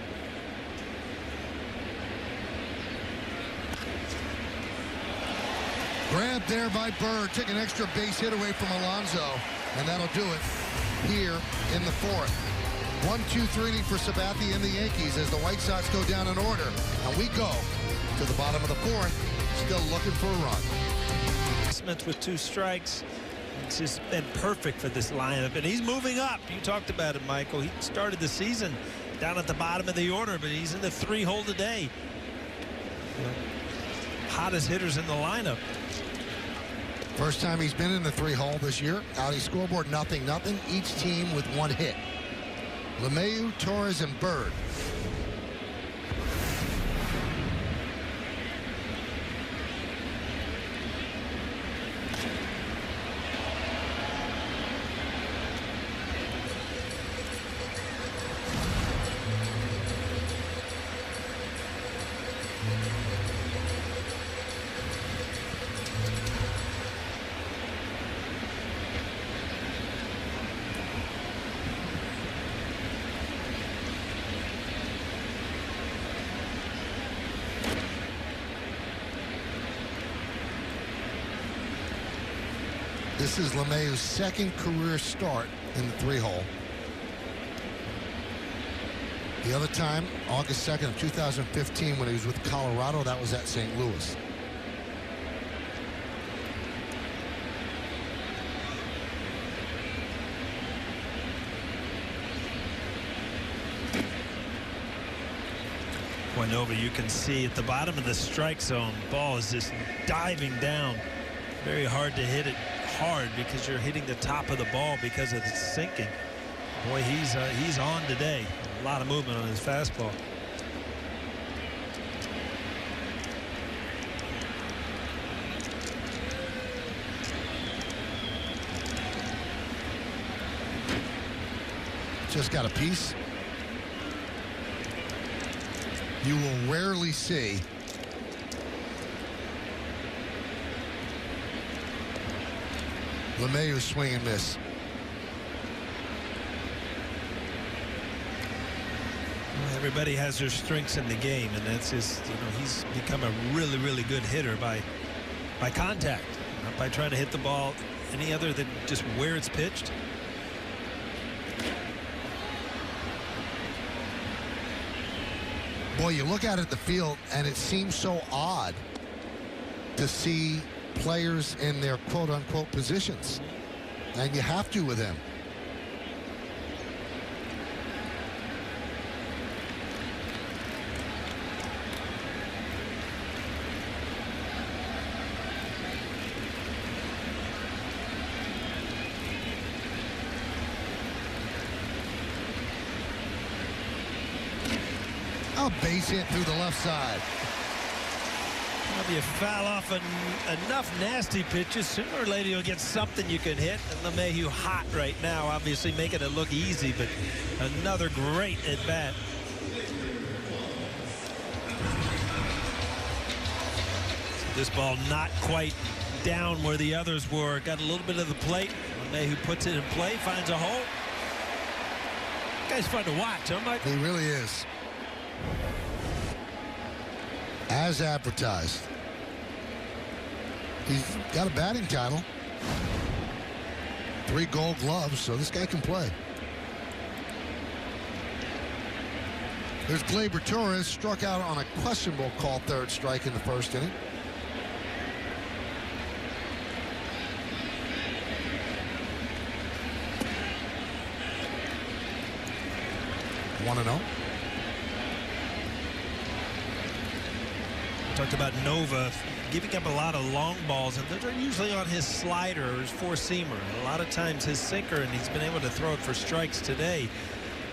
Grabbed there by Bird. Took an extra base hit away from Alonso. And that'll do it here in the fourth. 1-2-3 inning for Sabathia and the Yankees as the White Sox go down in order. And we go to the bottom of the fourth, still looking for a run. Smith with 2 strikes. It's just been perfect for this lineup, and he's moving up. You talked about it, Michael. He started the season down at the bottom of the order, but he's in the 3-hole today. Hottest hitters in the lineup. First time he's been in the 3-hole this year. Audi scoreboard, 0-0. Each team with 1 hit. LeMahieu, Torres, and Bird. This is LeMahieu's second career start in the 3-hole. The other time, August 2nd of 2015, when he was with Colorado, that was at St. Louis. Nova, you can see at the bottom of the strike zone, ball is just diving down. Very hard to hit it hard because you're hitting the top of the ball because of it's sinking. Boy, he's on today. A lot of movement on his fastball. Just got a piece. You will rarely see LeMahieu swing and miss. Well, everybody has their strengths in the game, and that's just, he's become a really, really good hitter by contact, not by trying to hit the ball any other than just where it's pitched. Boy, you look out at the field, and it seems so odd to see players in their quote-unquote positions. And you have to with him. A base hit through the left side. If you foul off enough nasty pitches, sooner or later you'll get something you can hit. And LeMahieu hot right now, obviously making it look easy, but another great at bat. So this ball not quite down where the others were. Got a little bit of the plate. LeMahieu puts it in play, finds a hole. Guy's fun to watch, huh, Mike? He really is. As advertised. He's got a batting title. 3 Gold Gloves, so this guy can play. There's Gleyber Torres, struck out on a questionable call third strike in the first inning. Talked about Nova giving up a lot of long balls, and those are usually on his slider or his four-seamer. A lot of times his sinker, and he's been able to throw it for strikes today.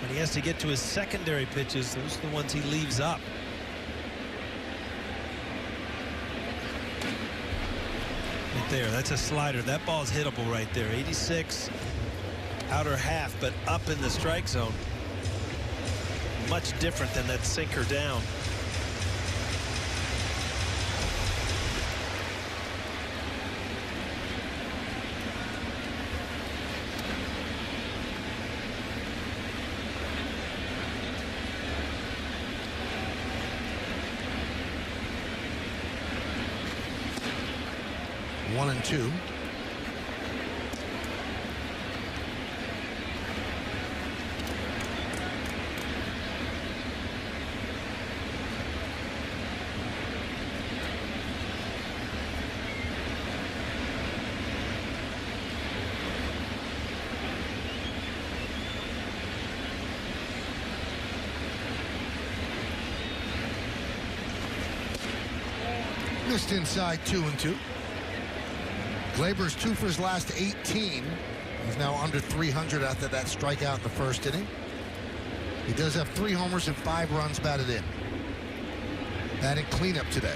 When he has to get to his secondary pitches, those are the ones he leaves up. Right there, that's a slider. That ball's hittable right there. 86, outer half, but up in the strike zone. Much different than that sinker down. One and two. Missed inside 2-2. Gleyber's 2 for his last 18. He's now under 300 after that strikeout in the first inning. He does have 3 homers and 5 runs batted in. Batting cleanup today.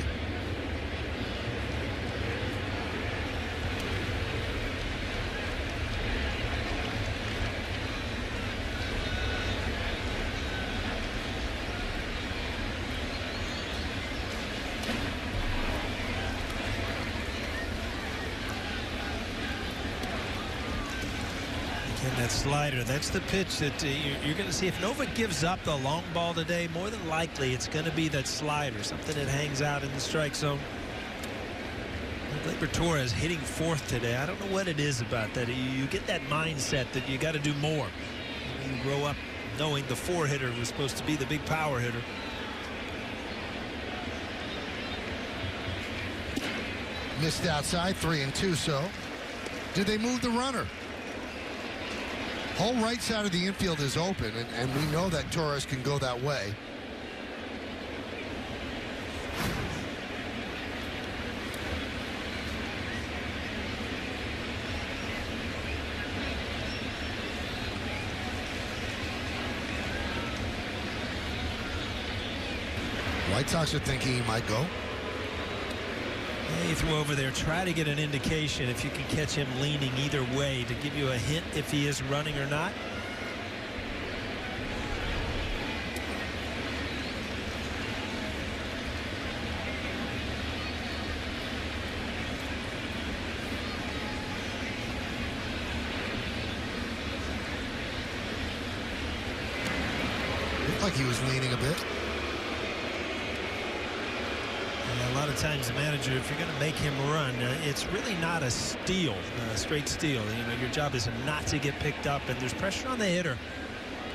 And that slider, that's the pitch that you're going to see. If Nova gives up the long ball today, more than likely it's going to be that slider, something that hangs out in the strike zone. Gleyber Torres hitting 4th today. I don't know what it is about that. You get that mindset that you got to do more. You grow up knowing the 4-hitter was supposed to be the big power hitter. Missed outside, 3-2. So did they move the runner? Whole right side of the infield is open, and we know that Torres can go that way. White Sox are thinking he might go. You throw over there, try to get an indication if you can catch him leaning either way to give you a hint if he is running or not. Looked like he was leaning a bit. A lot of times the manager, if you're going to make him run, it's really not a steal, a straight steal. You know, your job is not to get picked up, and there's pressure on the hitter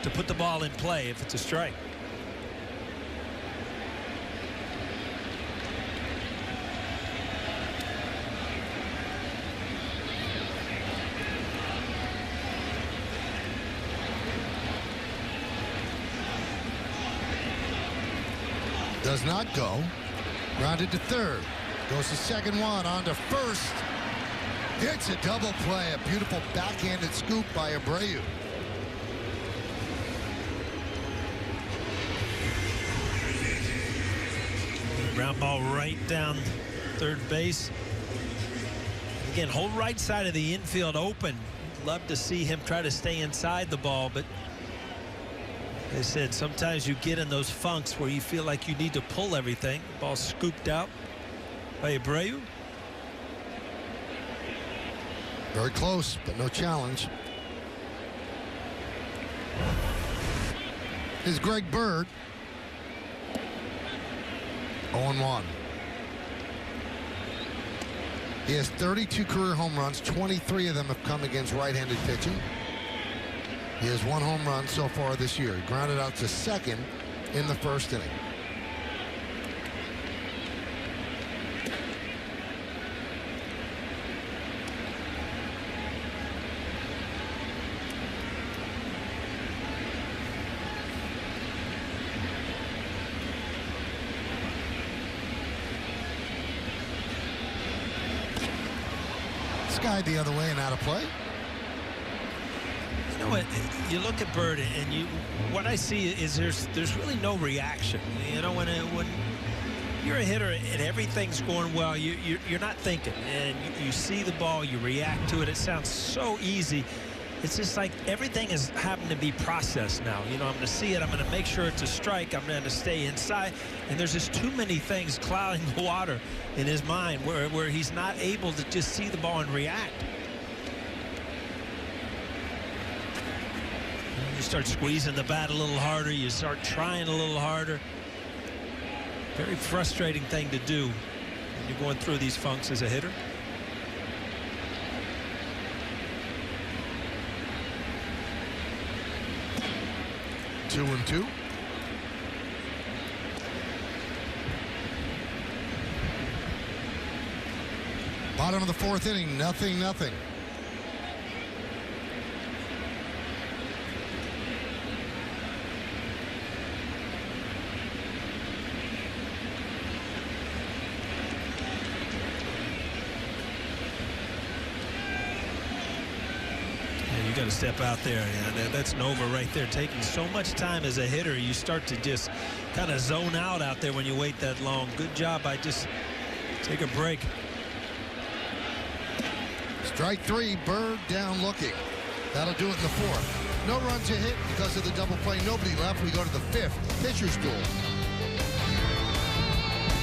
to put the ball in play if it's a strike. Does not go. Grounded to third. Goes to second one. On to first. It's a double play. A beautiful backhanded scoop by Abreu. Ground ball right down third base. Again, whole right side of the infield open. Love to see him try to stay inside the ball, but like I said, sometimes you get in those funks where you feel like you need to pull everything. Ball scooped out by Abreu. Very close, but no challenge. Here's Greg Bird. 0-1. He has 32 career home runs. 23 of them have come against right-handed pitching. He has 1 home run so far this year. He grounded out to second in the first inning. Skied the other way and out of play. You know what? You look at Bird, and what I see is there's really no reaction. You know, when you're a hitter and everything's going well, you're not thinking, and you see the ball, you react to it. It sounds so easy. It's just like everything is having to be processed now. You know, I'm going to see it. I'm going to make sure it's a strike. I'm going to stay inside. And there's just too many things clouding the water in his mind where he's not able to just see the ball and react. You start squeezing the bat a little harder. You start trying a little harder. Very frustrating thing to do when you're going through these funks as a hitter. 2-2. Bottom of the fourth inning, 0-0. You got to step out there. Yeah, that's Nova right there, taking so much time as a hitter. You start to just kind of zone out there when you wait that long. Good job. I just take a break. Strike three, Bird down looking. That'll do it in the fourth. No runs a hit because of the double play. Nobody left. We go to the fifth. Pitcher's duel.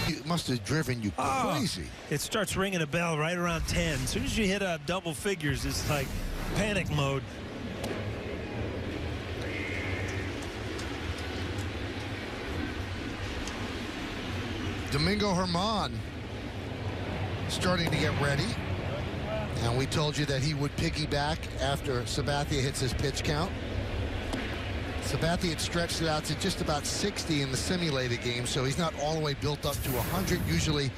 It must have driven you crazy. It starts ringing a bell right around 10. As soon as you hit double figures, it's like panic mode. Domingo Germán starting to get ready. And we told you that he would piggyback after Sabathia hits his pitch count. Sabathia had stretched it out to just about 60 in the simulated game, so he's not all the way built up to 100. Usually,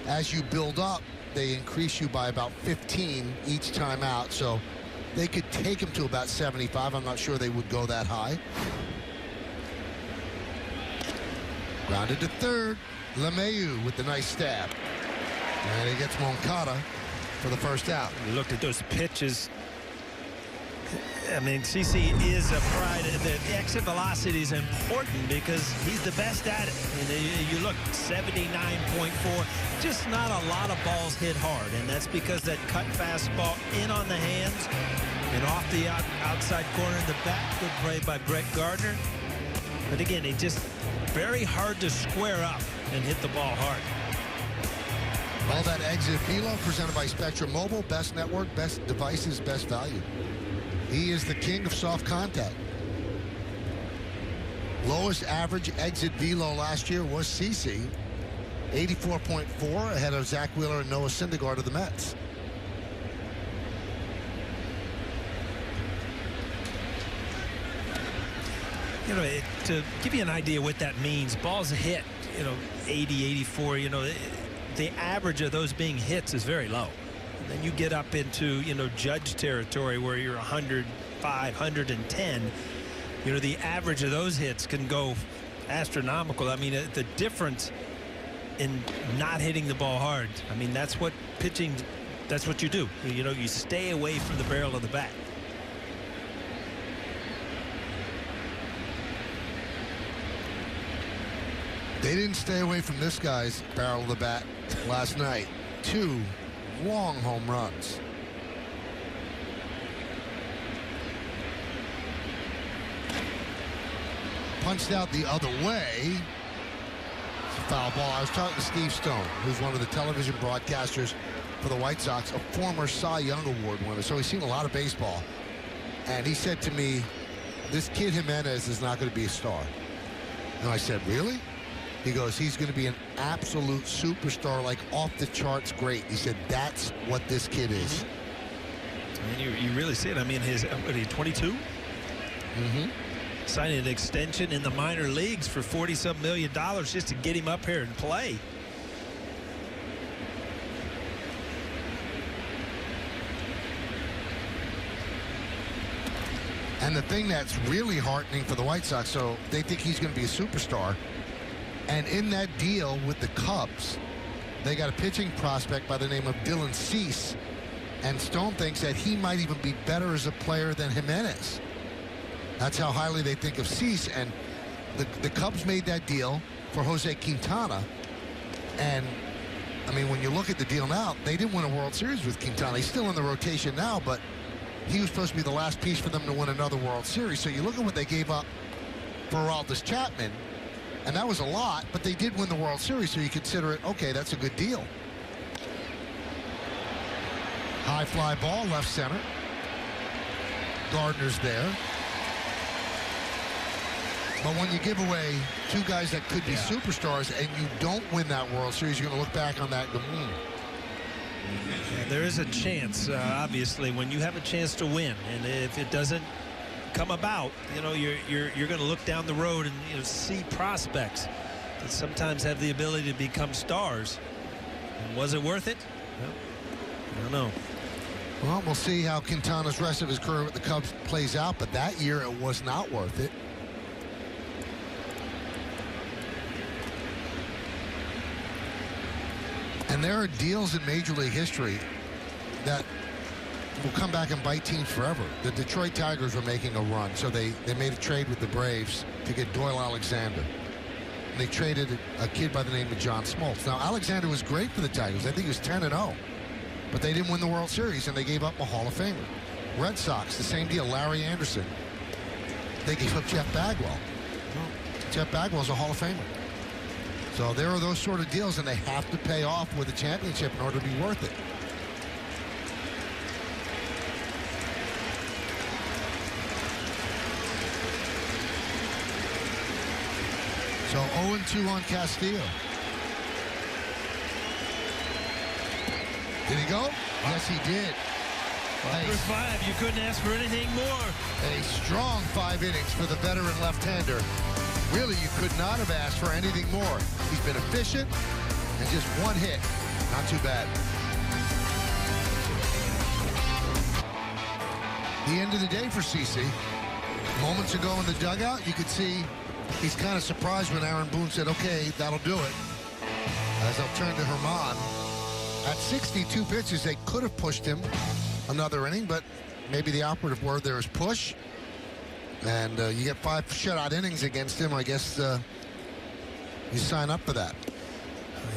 as you build up, they increase you by about 15 each time out. So they could take him to about 75. I'm not sure they would go that high. Grounded to third. LeMahieu with the nice stab. And he gets Moncada for the first out. You looked at those pitches. I mean, CC is a pride. The exit velocity is important because he's the best at it. And you look, 79.4. Just not a lot of balls hit hard, and that's because that cut fastball in on the hands and off the outside corner in the back. Good play by Brett Gardner. But again, it just very hard to square up and hit the ball hard. All that exit velo presented by Spectrum Mobile. Best network, best devices, best value. He is the king of soft contact. Lowest average exit velo last year was CC. 84.4 ahead of Zach Wheeler and Noah Syndergaard of the Mets. You know, to give you an idea what that means, balls hit, 80, 84, the average of those being hits is very low. And then you get up into, judge territory where you're 105, 110. The average of those hits can go astronomical. I mean, the difference in not hitting the ball hard, I mean, that's what pitching, that's what you do. You stay away from the barrel of the bat. They didn't stay away from this guy's barrel of the bat last night. 2 long home runs. Punched out the other way. It's a foul ball. I was talking to Steve Stone, who's one of the television broadcasters for the White Sox, a former Cy Young Award winner, so he's seen a lot of baseball. And he said to me, this kid Jimenez is not going to be a star. And I said, really? He goes, he's going to be an absolute superstar, like off the charts great. He said, that's what this kid is. I mean, you really see it. I mean, his, what, he 22? Signing an extension in the minor leagues for $40-some million just to get him up here and play. And the thing that's really heartening for the White Sox, so they think he's going to be a superstar. And in that deal with the Cubs, they got a pitching prospect by the name of Dylan Cease And Stone thinks that he might even be better as a player than Jimenez. That's how highly they think of Cease. And the Cubs made that deal for Jose Quintana. And, I mean, when you look at the deal now, they didn't win a World Series with Quintana. He's still in the rotation now, but he was supposed to be the last piece for them to win another World Series. So you look at what they gave up for Aroldis Chapman, and that was a lot, but they did win the World Series, so you consider it, okay, that's a good deal. High fly ball, left center. Gardner's there. But when you give away two guys that could be superstars and you don't win that World Series, you're going to look back on that and go, Yeah, there is a chance, obviously, when you have a chance to win, and if it doesn't come about, you know, you're going to look down the road and, you know, see prospects that sometimes have the ability to become stars. And was it worth it? Well, I don't know. Well, we'll see how Quintana's rest of his career with the Cubs plays out, but that year it was not worth it. And there are deals in Major League history that will come back and bite teams forever. The Detroit Tigers were making a run, so they made a trade with the Braves to get Doyle Alexander. And they traded a kid by the name of John Smoltz. Now, Alexander was great for the Tigers. I think he was 10-0. But they didn't win the World Series, and they gave up a Hall of Famer. Red Sox, the same deal. Larry Anderson. They gave up Jeff Bagwell. Well, Jeff Bagwell's a Hall of Famer. So there are those sort of deals, and they have to pay off with a championship in order to be worth it. So 0-2 on Castillo. Did he go? Yes, he did. Number 5, you couldn't ask for anything more. A strong 5 innings for the veteran left-hander. Really, you could not have asked for anything more. He's been efficient, and just one hit. Not too bad. The end of the day for CC. Moments ago in the dugout, you could see he's kind of surprised when Aaron Boone said, okay, that'll do it. As I'll turn to Herman. At 62 pitches, they could have pushed him another inning, but maybe the operative word there is push. And you get 5 shutout innings against him. I guess you sign up for that.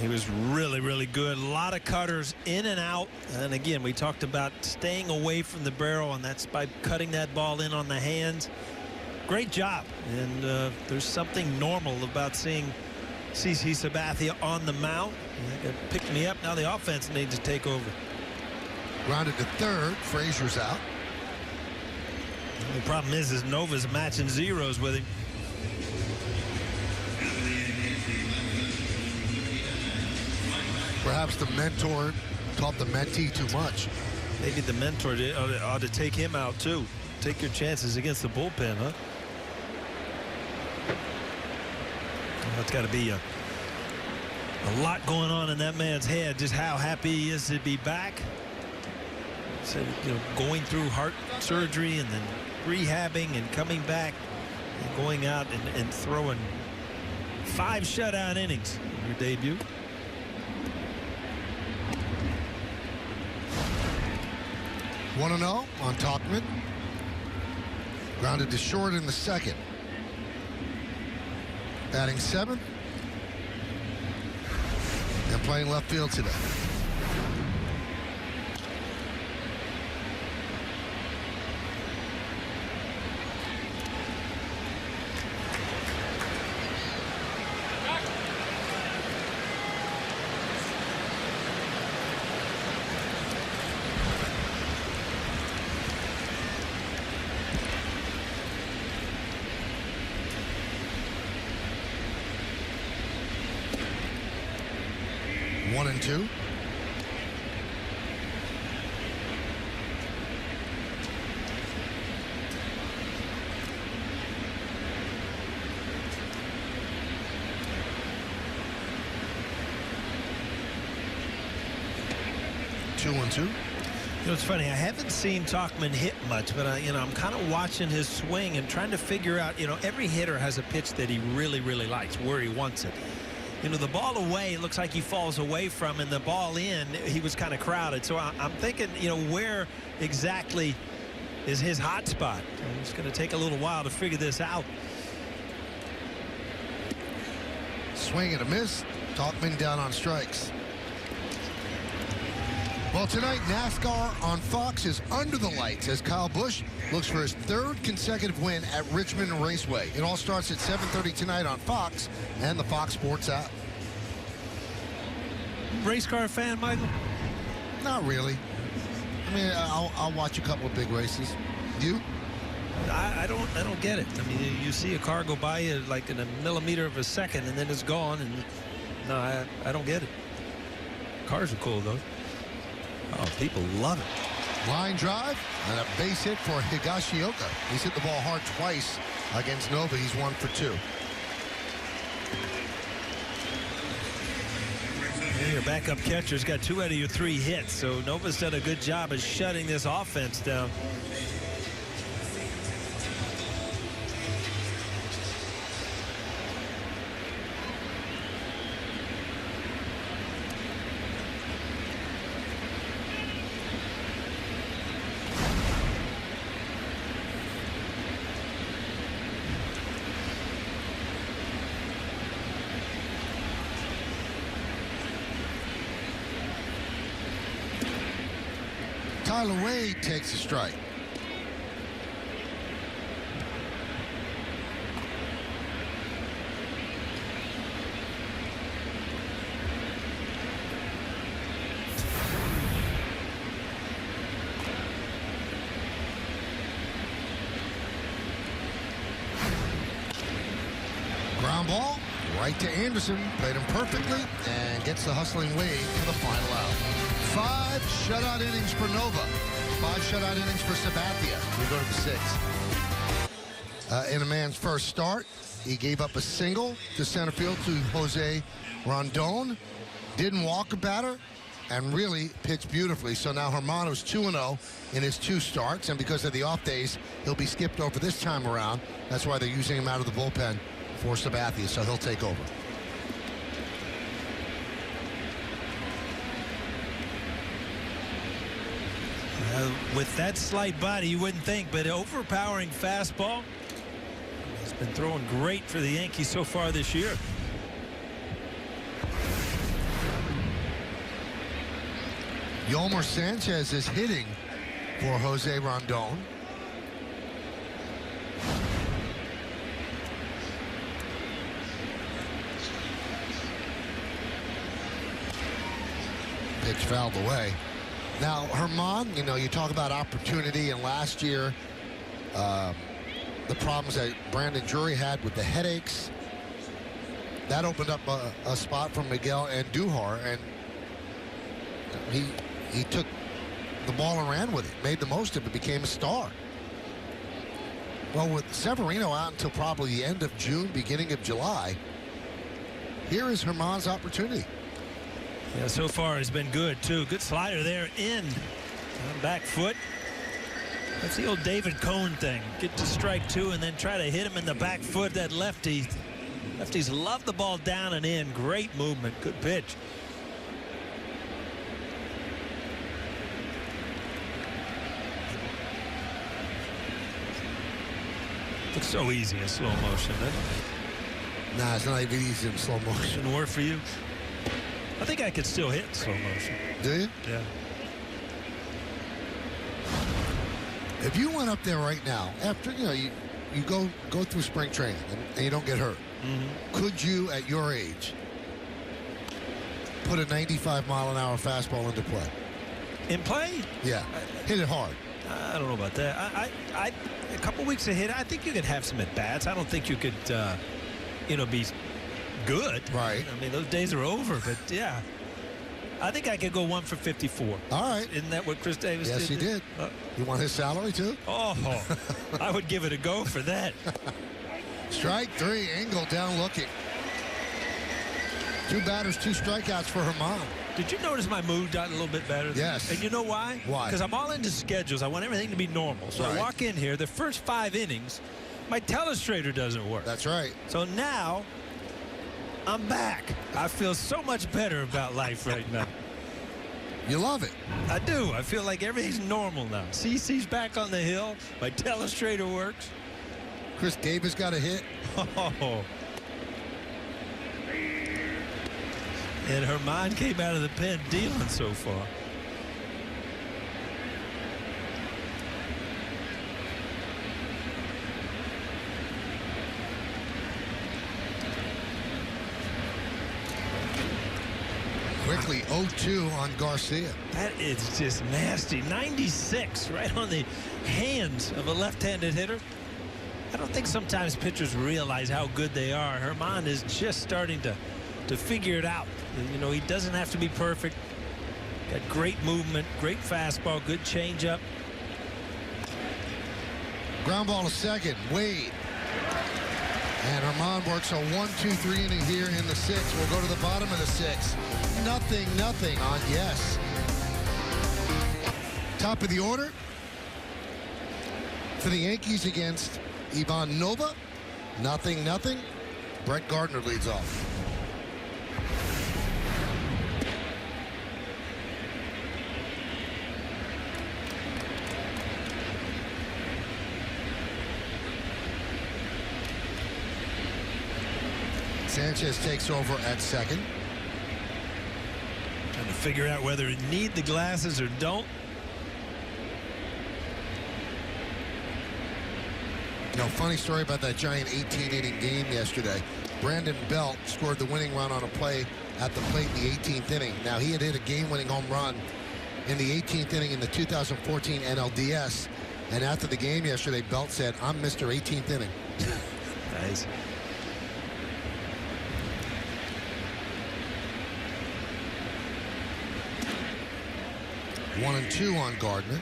He was really, really good. A lot of cutters in and out. And again, we talked about staying away from the barrel, and that's by cutting that ball in on the hands. Great job. And there's something normal about seeing CC Sabathia on the mound. Picked me up. Now the offense needs to take over. Grounded to third. Frazier's out. The problem is Nova's matching zeros with him. Perhaps the mentor taught the mentee too much. Maybe the mentor ought to take him out too. Take your chances against the bullpen, huh? That's got to be a lot going on in that man's head. Just how happy he is to be back. So, you know, going through heart surgery and then rehabbing and coming back and going out and throwing 5 shutout innings in your debut. One 1-0 on Tauchman. Grounded to short in the second. Batting 7th. And playing left field today. One and two. Two and two. You know, it's funny. I haven't seen Tauchman hit much, but I'm kind of watching his swing and trying to figure out. You know, every hitter has a pitch that he really, really likes, where he wants it. You know, the ball away, it looks like he falls away from, and the ball in, he was kind of crowded. So I'm thinking, you know, where exactly is his hot spot? It's going to take a little while to figure this out. Swing and a miss. Talkman down on strikes. Well, tonight, NASCAR on Fox is under the lights as Kyle Busch looks for his 3rd consecutive win at Richmond Raceway. It all starts at 7:30 tonight on Fox and the Fox Sports app. Race car fan, Michael? Not really. I mean, I'll watch a couple of big races. You? I don't get it. I mean, you see a car go by you like in a millimeter of a second, and then it's gone. And no, I don't get it. Cars are cool, though. Oh, people love it. Line drive and a base hit for Higashioka. He's hit the ball hard twice against Nova. He's 1 for 2. Yeah, your backup catcher's got 2 out of your 3 hits, so Nova's done a good job of shutting this offense down. Tyler Wade takes a strike. Ground ball right to Anderson. Played him perfectly and gets the hustling Wade to the final out. 5 shutout innings for Nova. 5 shutout innings for Sabathia. We go to the 6th. In a man's first start, he gave up a single to center field to Jose Rondon. Didn't walk a batter and really pitched beautifully. So now Hermano's 2-0 in his 2 starts. And because of the off days, he'll be skipped over this time around. That's why they're using him out of the bullpen for Sabathia. So he'll take over. With that slight body, you wouldn't think, but overpowering fastball. He's been throwing great for the Yankees so far this year. Yolmer Sanchez is hitting for Jose Rondon. Pitch fouled away. Now, Herman, you know, you talk about opportunity, and last year, the problems that Brandon Drury had with the headaches, that opened up a spot for Miguel Andujar, and he took the ball and ran with it, made the most of it, became a star. Well, with Severino out until probably the end of June, beginning of July, here is Herman's opportunity. Yeah, so far it's been good, too. Good slider there in. Back foot. That's the old David Cohn thing. Get to strike 2 and then try to hit him in the back foot. That lefty. Lefties love the ball down and in. Great movement. Good pitch. Looks so easy in slow motion, doesn't it? Nah, it's not even easy in slow motion. Shouldn't work for you. I think I could still hit in slow motion. Do you? Yeah. If you went up there right now, after you go through spring training and you don't get hurt, could you, at your age, put a 95-mile-an-hour fastball into play? In play? Yeah, hit it hard. I don't know about that. I a couple weeks of hit, I think you could have some at bats. I don't think you could, be good. Right. I mean, those days are over. But yeah, I think I could go 1 for 54. All right. Isn't that what Chris Davis did? Yes, he did. You want his salary too? Oh, I would give it a go for that. Strike 3. Engel down looking. 2 batters, 2 strikeouts for Herman. Did you notice my mood got a little bit better? Yes. And you know why? Why? Because I'm all into schedules. I want everything to be normal. So Right. I walk in here, the first 5 innings, my telestrator doesn't work. That's right. So now I'm back. I feel so much better about life right now. You love it. I do. I feel like everything's normal now. CC's back on the hill. My telestrator works. Chris Davis got a hit. Oh. And Herman came out of the pen dealing so far. Quickly 0-2 on Garcia. That is just nasty. 96 right on the hands of a left-handed hitter. I don't think sometimes pitchers realize how good they are. Herman is just starting to figure it out. You know, he doesn't have to be perfect. Got great movement, great fastball, good changeup. Ground ball to second. Wade. And Herman works a 1-2-3 inning here in the sixth. We'll go to the bottom of the sixth. Nothing on yes. Top of the order for the Yankees against Ivan Nova. Nothing. Brett Gardner leads off. Sanchez takes over at second. Trying to figure out whether to need the glasses or don't. You know, funny story about that giant 18-inning game yesterday. Brandon Belt scored the winning run on a play at the plate in the 18th inning. Now, he had hit a game-winning home run in the 18th inning in the 2014 NLDS. And after the game yesterday, Belt said, "I'm Mr. 18th inning." Nice. One and two on Gardner.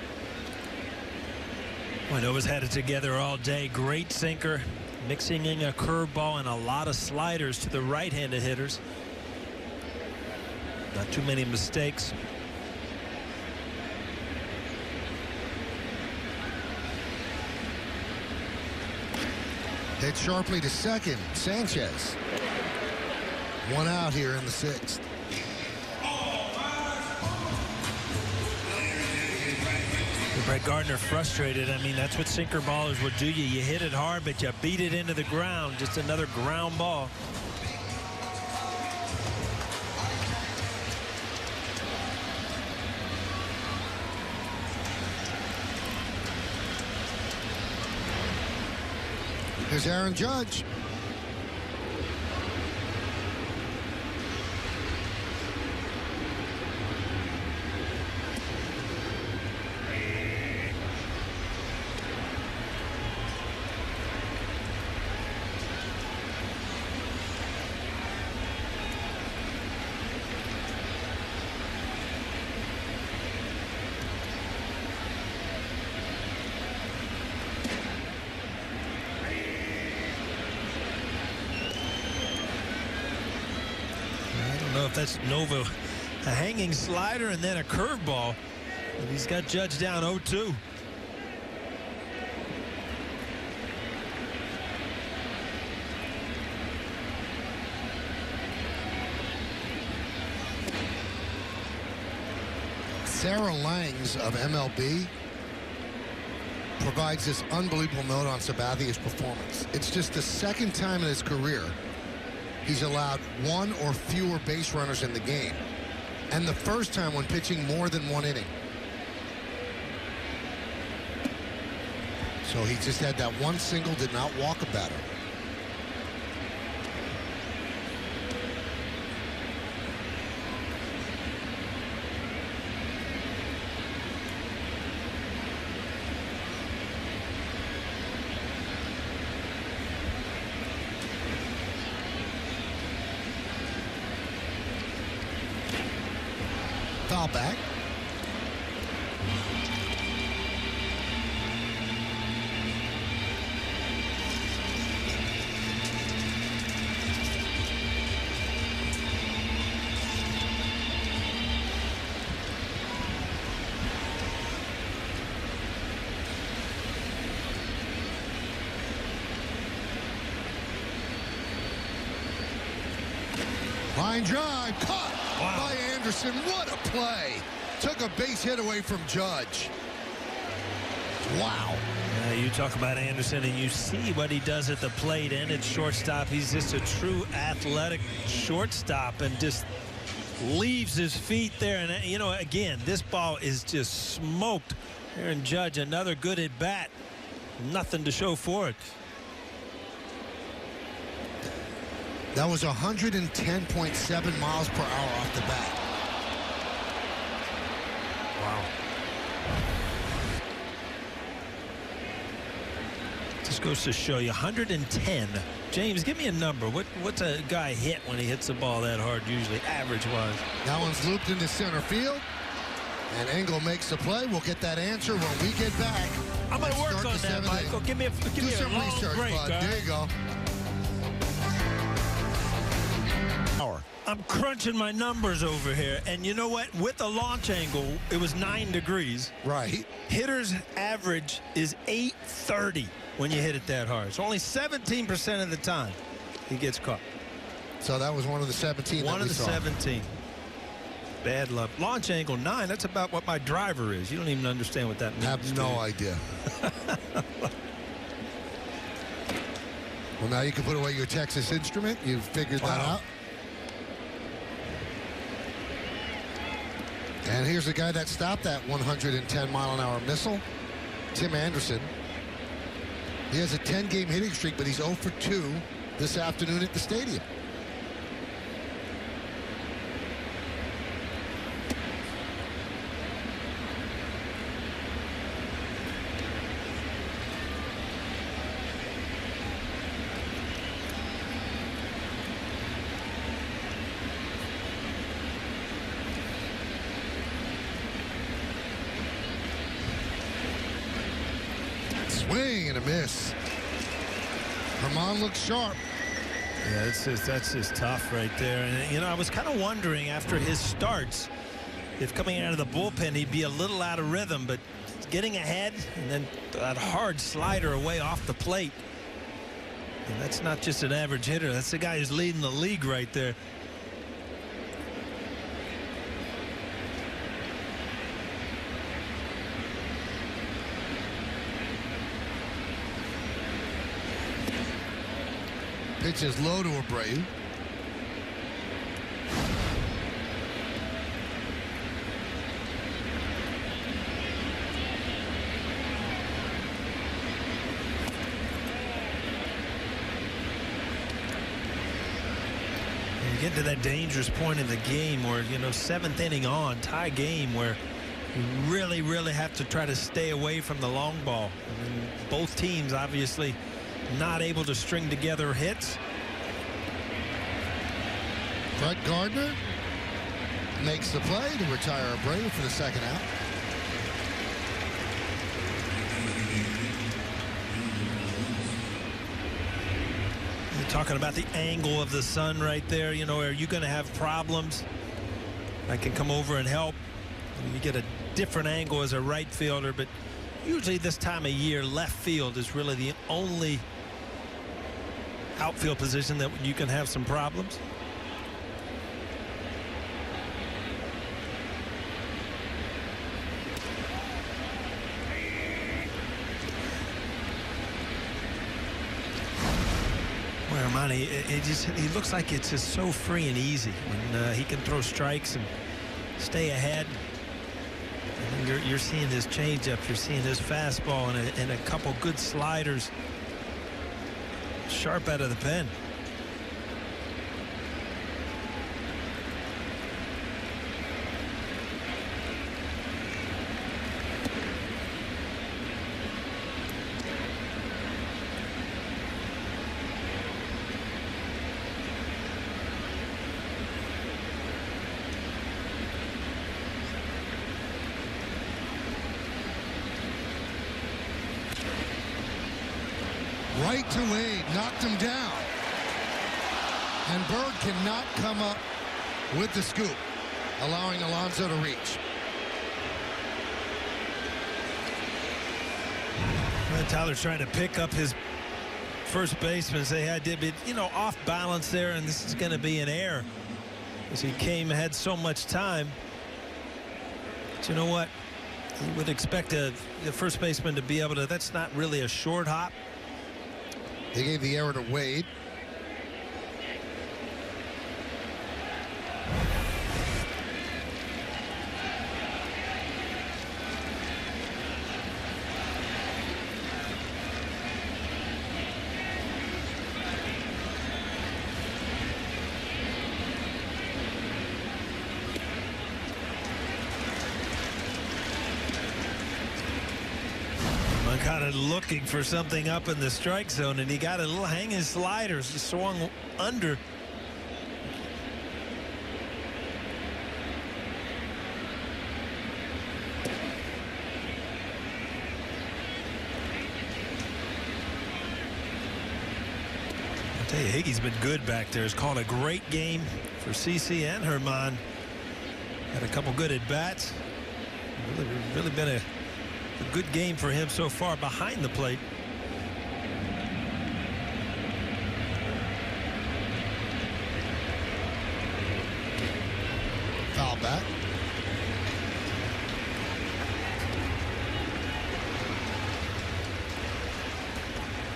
Well, Nova's had it together all day. Great sinker, mixing in a curveball and a lot of sliders to the right-handed hitters. Not too many mistakes. Hit sharply to second. Sanchez. One out here in the sixth. Brett Gardner frustrated. I mean, that's what sinker ballers will do. You hit it hard, but you beat it into the ground. Just another ground ball. Here's Aaron Judge. I don't know if that's Nova, a hanging slider and then a curveball. And he's got Judge down 0-2. Sarah Langs of MLB provides this unbelievable note on Sabathia's performance. It's just the second time in his career he's allowed one or fewer base runners in the game, and the first time when pitching more than one inning. So he just had that one single, did not walk a batter. Foul back. Line drive, caught Wow. by Anderson. What a play. Took a base hit away from Judge. Wow. You talk about Anderson, and you see what he does at the plate and at shortstop. He's just a true athletic shortstop and just leaves his feet there. And, you know, again, this ball is just smoked. Aaron Judge, another good at bat. Nothing to show for it. That was 110.7 miles per hour off the bat. Wow. Just goes to show you 110. James, give me a number. What's a guy hit when he hits the ball that hard usually, average-wise? That one's looped into center field. And Engel makes the play. We'll get that answer when we get back. I'm going to Let's work start on the that, seventh Michael. inning. Give me Do a some long research, break. bud. All There right? you go. I'm crunching my numbers over here. And you know what? With the launch angle, it was 9 degrees. Right. Hitter's average is 830 when you hit it that hard. So only 17% of the time he gets caught. So that was one of the 17 One that of we the saw. 17. Bad luck. Launch angle 9, that's about what my driver is. You don't even understand what that means. I have no idea. Well, now you can put away your Texas Instrument. You've figured that Wow. out. And here's the guy that stopped that 110-mile-an-hour missile, Tim Anderson. He has a 10-game hitting streak, but he's 0 for 2 this afternoon at the stadium. Swing and a miss. Herman looks sharp. Yeah, that's just tough right there. And, you know, I was kind of wondering after his starts if coming out of the bullpen he'd be a little out of rhythm, but getting ahead and then that hard slider away off the plate. And that's not just an average hitter. That's the guy who's leading the league right there. Pitch is low to Abreu. You get to that dangerous point in the game where, you know, 7th inning on, tie game, where you really have to try to stay away from the long ball. I mean, both teams obviously not able to string together hits. Brett Gardner makes the play to retire Abreu for the second out. You're talking about the angle of the sun right there. You know, are you going to have problems? I can come over and help. You get a different angle as a right fielder, but usually this time of year, left field is really the only outfield position that you can have some problems. Well, Armani, he looks like it's just so free and easy when he can throw strikes and stay ahead. And you're seeing his changeup, you're seeing his fastball, and a couple good sliders. Sharp out of the pen. Right to Wade, knocked him down. And Bird cannot come up with the scoop, allowing Alonso to reach. Well, Tyler's trying to pick up his first baseman and say, I did, but, you know, off balance there, and this is going to be an error. as he had so much time. But you know what? You would expect the first baseman to be able to. That's not really a short hop. They gave the error to Wade. Kind of looking for something up in the strike zone, and he got a little hanging sliders. He swung under. I'll tell you, Higgie's been good back there. He's called a great game for CC and Herman. Had a couple good at bats. Really been a good game for him so far behind the plate. Foul back.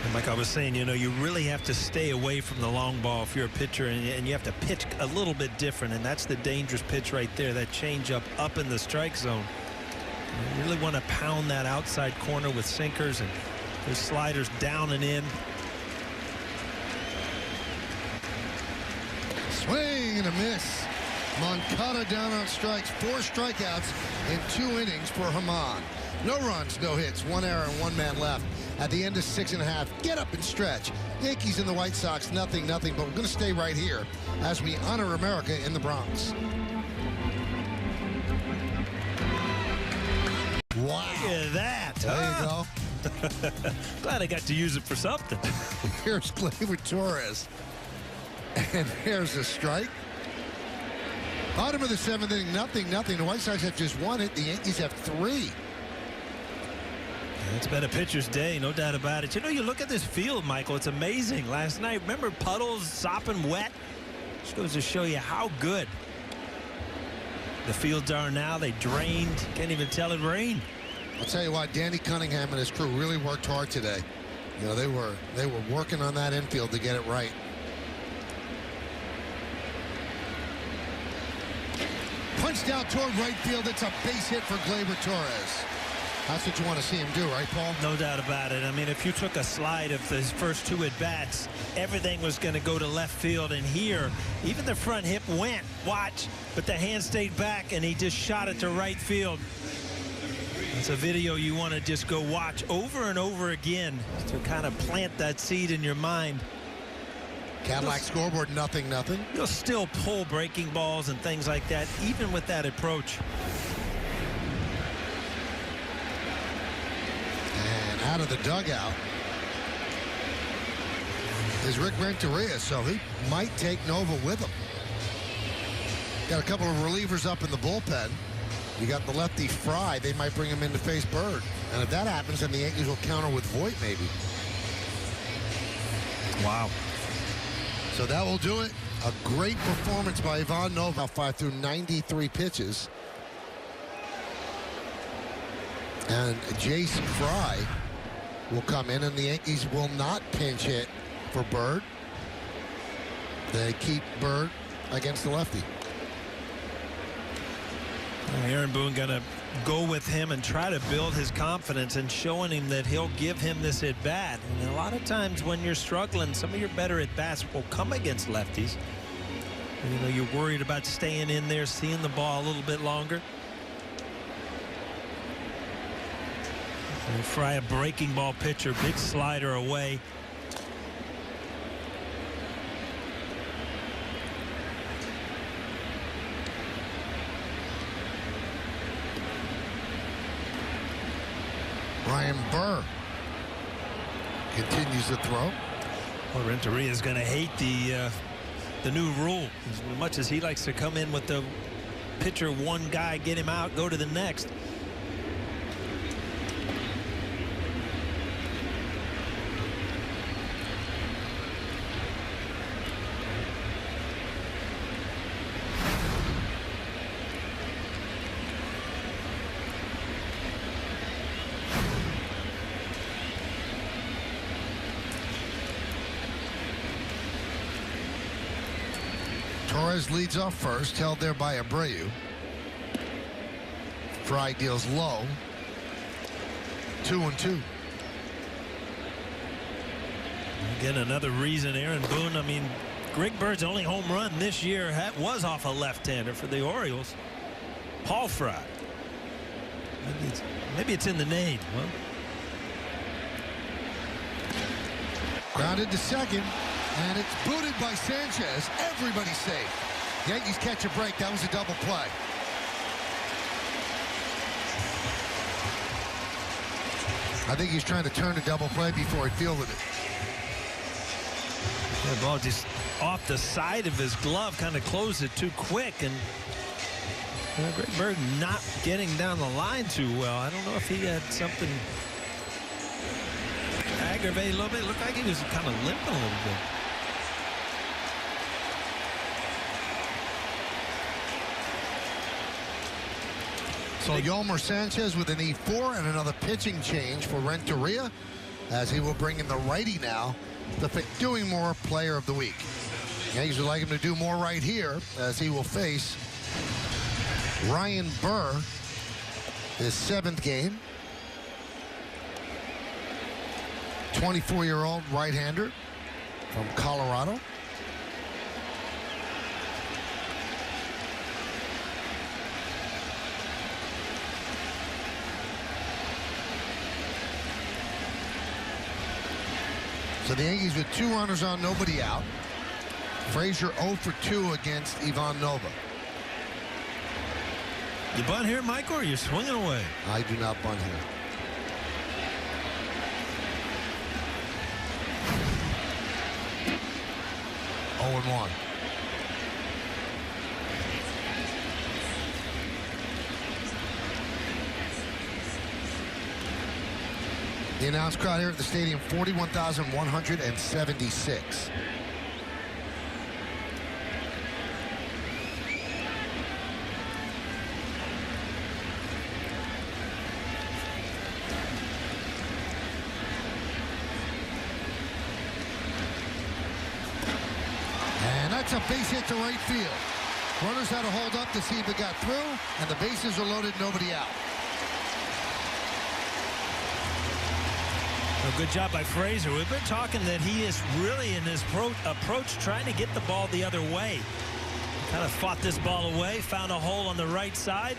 And like I was saying, you know, you really have to stay away from the long ball if you're a pitcher, and you have to pitch a little bit different, and that's the dangerous pitch right there, that changeup up in the strike zone. You really want to pound that outside corner with sinkers and those sliders down and in. Swing and a miss. Moncada down on strikes. 4 strikeouts in 2 innings for Herman. No runs, no hits, 1 error and 1 man left at the end of 6.5. Get up and stretch. Yankees and the White Sox, 0-0, but we're going to stay right here as we honor America in the Bronx. Wow. Look at that. There you go. Glad I got to use it for something. Here's Gleyber Torres. And there's a strike. Bottom of the 7th inning, 0-0. The White Sox have just 1 hit. The Yankees have 3. It's been a pitcher's day, no doubt about it. You know, you look at this field, Michael, it's amazing. Last night, remember puddles, sopping wet? Just goes to show you how good the fields are now. They drained. Can't even tell it rained. I'll tell you what, Danny Cunningham and his crew really worked hard today. You know, they were working on that infield to get it right. Punched out toward right field. It's a base hit for Gleyber Torres. That's what you want to see him do, right, Paul? No doubt about it. I mean, if you took a slide of his first 2 at-bats, everything was going to go to left field. And here, even the front hip went, watch, but the hand stayed back, and he just shot it to right field. It's a video you want to just go watch over and over again to kind of plant that seed in your mind. Cadillac scoreboard, 0-0. You'll still pull breaking balls and things like that, even with that approach. And out of the dugout is Rick Renteria, so he might take Nova with him. Got a couple of relievers up in the bullpen. You got the lefty Fry. They might bring him in to face Bird. And if that happens, then the Yankees will counter with Voit, maybe. Wow. So that will do it. A great performance by Ivan Nova. 5 through 93 pitches. And Jace Fry will come in, and the Yankees will not pinch hit for Bird. They keep Bird against the lefty. Aaron Boone going to go with him and try to build his confidence and showing him that he'll give him this at bat. And a lot of times when you're struggling, some of your better at bats will come against lefties. You know, you're worried about staying in there, seeing the ball a little bit longer. And Fry, a breaking ball pitcher, big slider away. Ryan Burr continues to throw. Well, Renteria is going to hate the new rule. As much as he likes to come in with the pitcher, one guy, get him out, go to the next. Torres leads off first, held there by Abreu. Fry deals low. 2-2. Again, another reason Aaron Boone, I mean, Greg Bird's only home run this year was off a left-hander for the Orioles. Paul Fry. Maybe it's in the name. Well, grounded to second, and it's booted by Sanchez. Everybody's safe. Yankees catch a break. That was a double play. I think he's trying to turn a double play before he fielded it. The ball just off the side of his glove, kind of closed it too quick, and Greg Bird not getting down the line too well. I don't know if he had something aggravated a little bit. It looked like he was kind of limping a little bit. So Yolmer Sanchez with an E4 and another pitching change for Renteria, as he will bring in the righty now, the doing more player of the week. Yankees would like him to do more right here, as he will face Ryan Burr, his 7th game. 24-year-old right-hander from Colorado. So the Yankees with 2 runners on, nobody out. Frazier 0 for 2 against Ivan Nova. You bunt here, Michael, or you're swinging away? I do not bunt here. Oh and 1. The announced crowd here at the stadium, 41,176. And that's a base hit to right field. Runners had to hold up to see if it got through, and the bases are loaded, nobody out. A good job by Frazier. We've been talking that he is really in his approach trying to get the ball the other way. Kind of fought this ball away, found a hole on the right side.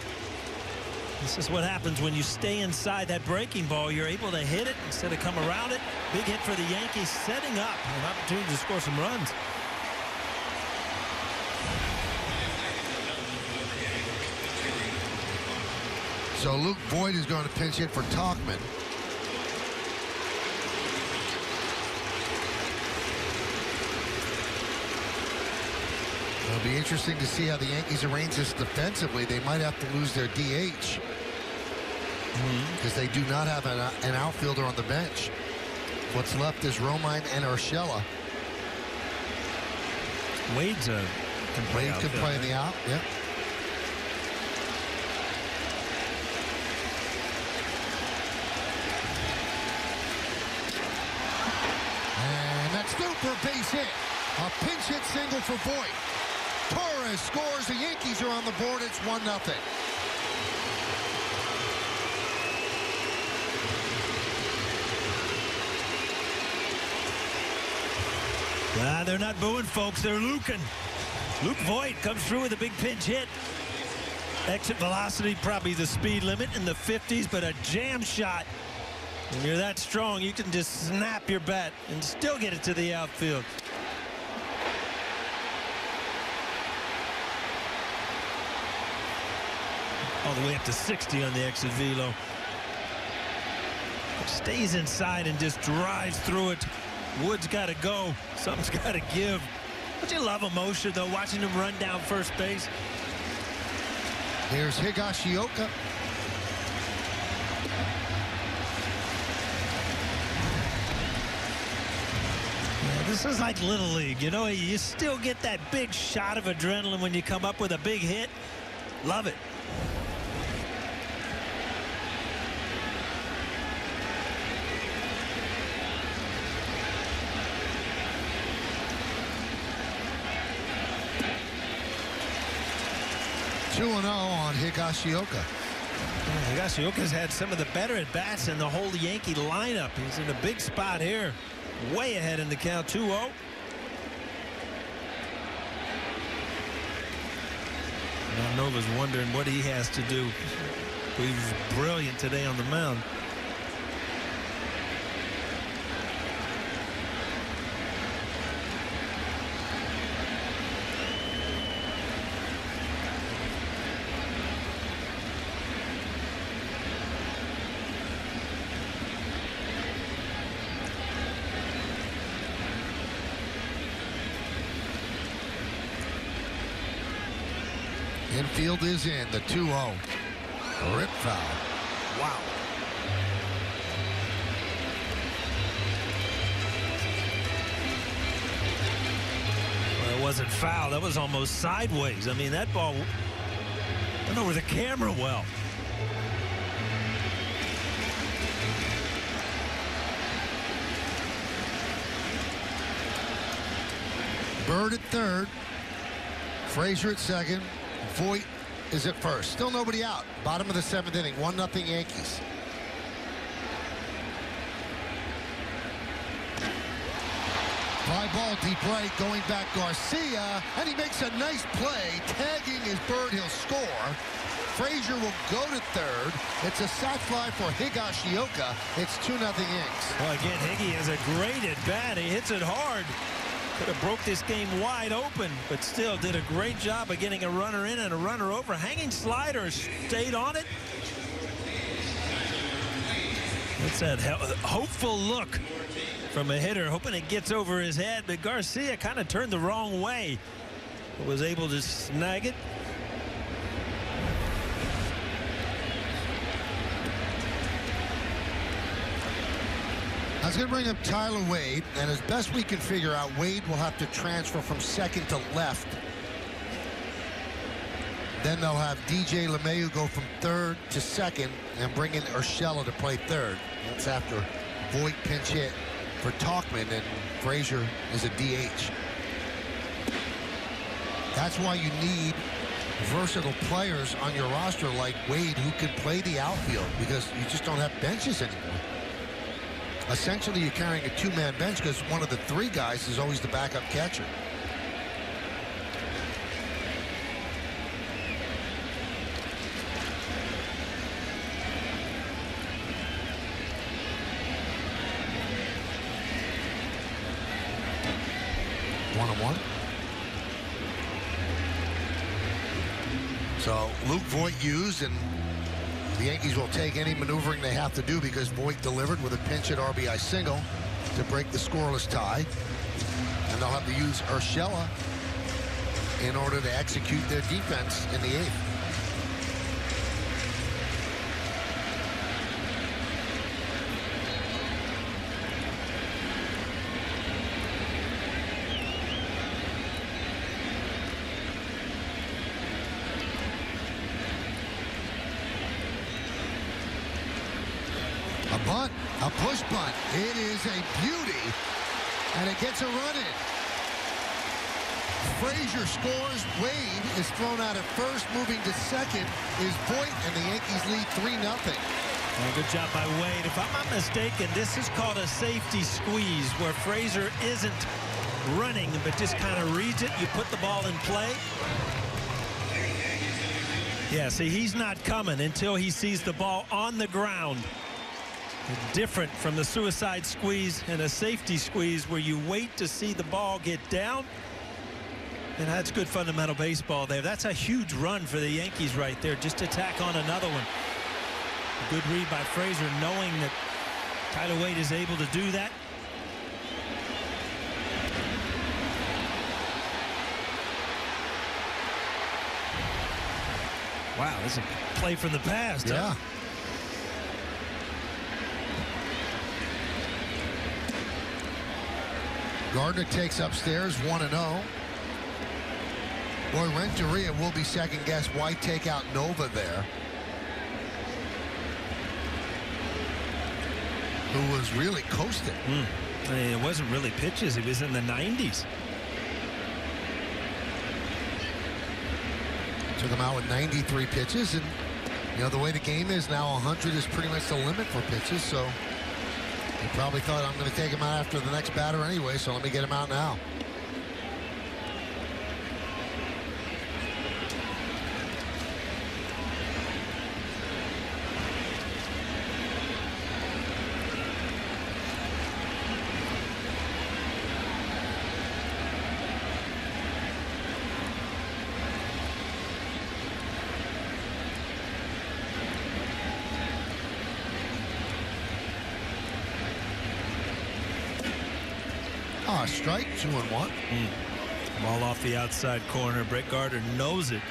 This is what happens when you stay inside that breaking ball. You're able to hit it instead of come around it. Big hit for the Yankees, setting up an opportunity to score some runs. So Luke Voigt is going to pinch hit for Tauchman. It'll be interesting to see how the Yankees arrange this defensively. They might have to lose their DH because they do not have an outfielder on the bench. What's left is Romine and Urshela. Wade's can play Wade could play in the out. Yep. And that's through for a base hit. A pinch hit single for Voigt. Torres scores. The Yankees are on the board. It's 1-0. They're not booing, folks. They're luking. Luke Voigt comes through with a big pinch hit. Exit velocity, probably the speed limit in the 50s, but a jam shot. When you're that strong, you can just snap your bat and still get it to the outfield. All the way up to 60 on the exit velo. Stays inside and just drives through it. Wood's got to go. Something's got to give. Don't you love emotion, though, watching him run down first base? Here's Higashioka. Yeah, this is like Little League. You know, you still get that big shot of adrenaline when you come up with a big hit. Love it. 2-0 on Higashioka. Yeah, Higashioka's had some of the better at-bats in the whole Yankee lineup. He's in a big spot here. Way ahead in the count, 2-0. Now Nova's wondering what he has to do. He was brilliant today on the mound. Infield is in, the 2-0. Rip foul. Wow. Well, it wasn't foul. That was almost sideways. I mean, that ball went over the camera well. Bird at third. Frazier at second. Voit is at first. Still nobody out. Bottom of the 7th inning. 1-0 Yankees. Fly ball, deep right, going back Garcia, and he makes a nice play, tagging his Bird. He'll score. Frazier will go to third. It's a sac fly for Higashioka. It's 2-0 Yanks. Well, again, Higgy has a great at bat. He hits it hard. Could have broke this game wide open, but still did a great job of getting a runner in and a runner over. Hanging slider, stayed on it. It's that hopeful look from a hitter, hoping it gets over his head, but Garcia kind of turned the wrong way, but was able to snag it. I was going to bring up Tyler Wade, and as best we can figure out, Wade will have to transfer from second to left. Then they'll have DJ LeMahieu go from third to second and bring in Urshela to play third. That's after Voit pinch hit for Tauchman, and Frazier is a DH. That's why you need versatile players on your roster like Wade who can play the outfield, because you just don't have benches anymore. Essentially, you're carrying a two-man bench because one of the three guys is always the backup catcher. One-on-one. So Luke Voit used, and the Yankees will take any maneuvering they have to do because Voit delivered with a pinch hit RBI single to break the scoreless tie. And they'll have to use Urshela in order to execute their defense in the 8th. A bunt, a push bunt. It is a beauty, and it gets a run in. Frazier scores. Wade is thrown out at first. Moving to second is Voit, and the Yankees lead 3-0. Well, good job by Wade. If I'm not mistaken, this is called a safety squeeze, where Frazier isn't running, but just kind of reads it. You put the ball in play. Yeah, see, he's not coming until he sees the ball on the ground. Different from the suicide squeeze and a safety squeeze where you wait to see the ball get down. And that's good fundamental baseball there. That's a huge run for the Yankees right there, just to tack on another one. Good read by Frazier, knowing that Tyler Wade is able to do that. Wow, this is a play from the past. Yeah. Huh? Gardner takes upstairs 1-0. Boy, Renteria will be second guess. Why take out Nova there? Who was really coasting. I mean, it wasn't really pitches. It was in the 90s. Took him out with 93 pitches, and you know the way the game is now, 100 is pretty much the limit for pitches. So he probably thought, I'm going to take him out after the next batter anyway, so let me get him out now. Strike, 2-1. Ball off the outside corner. Brett Gardner knows it.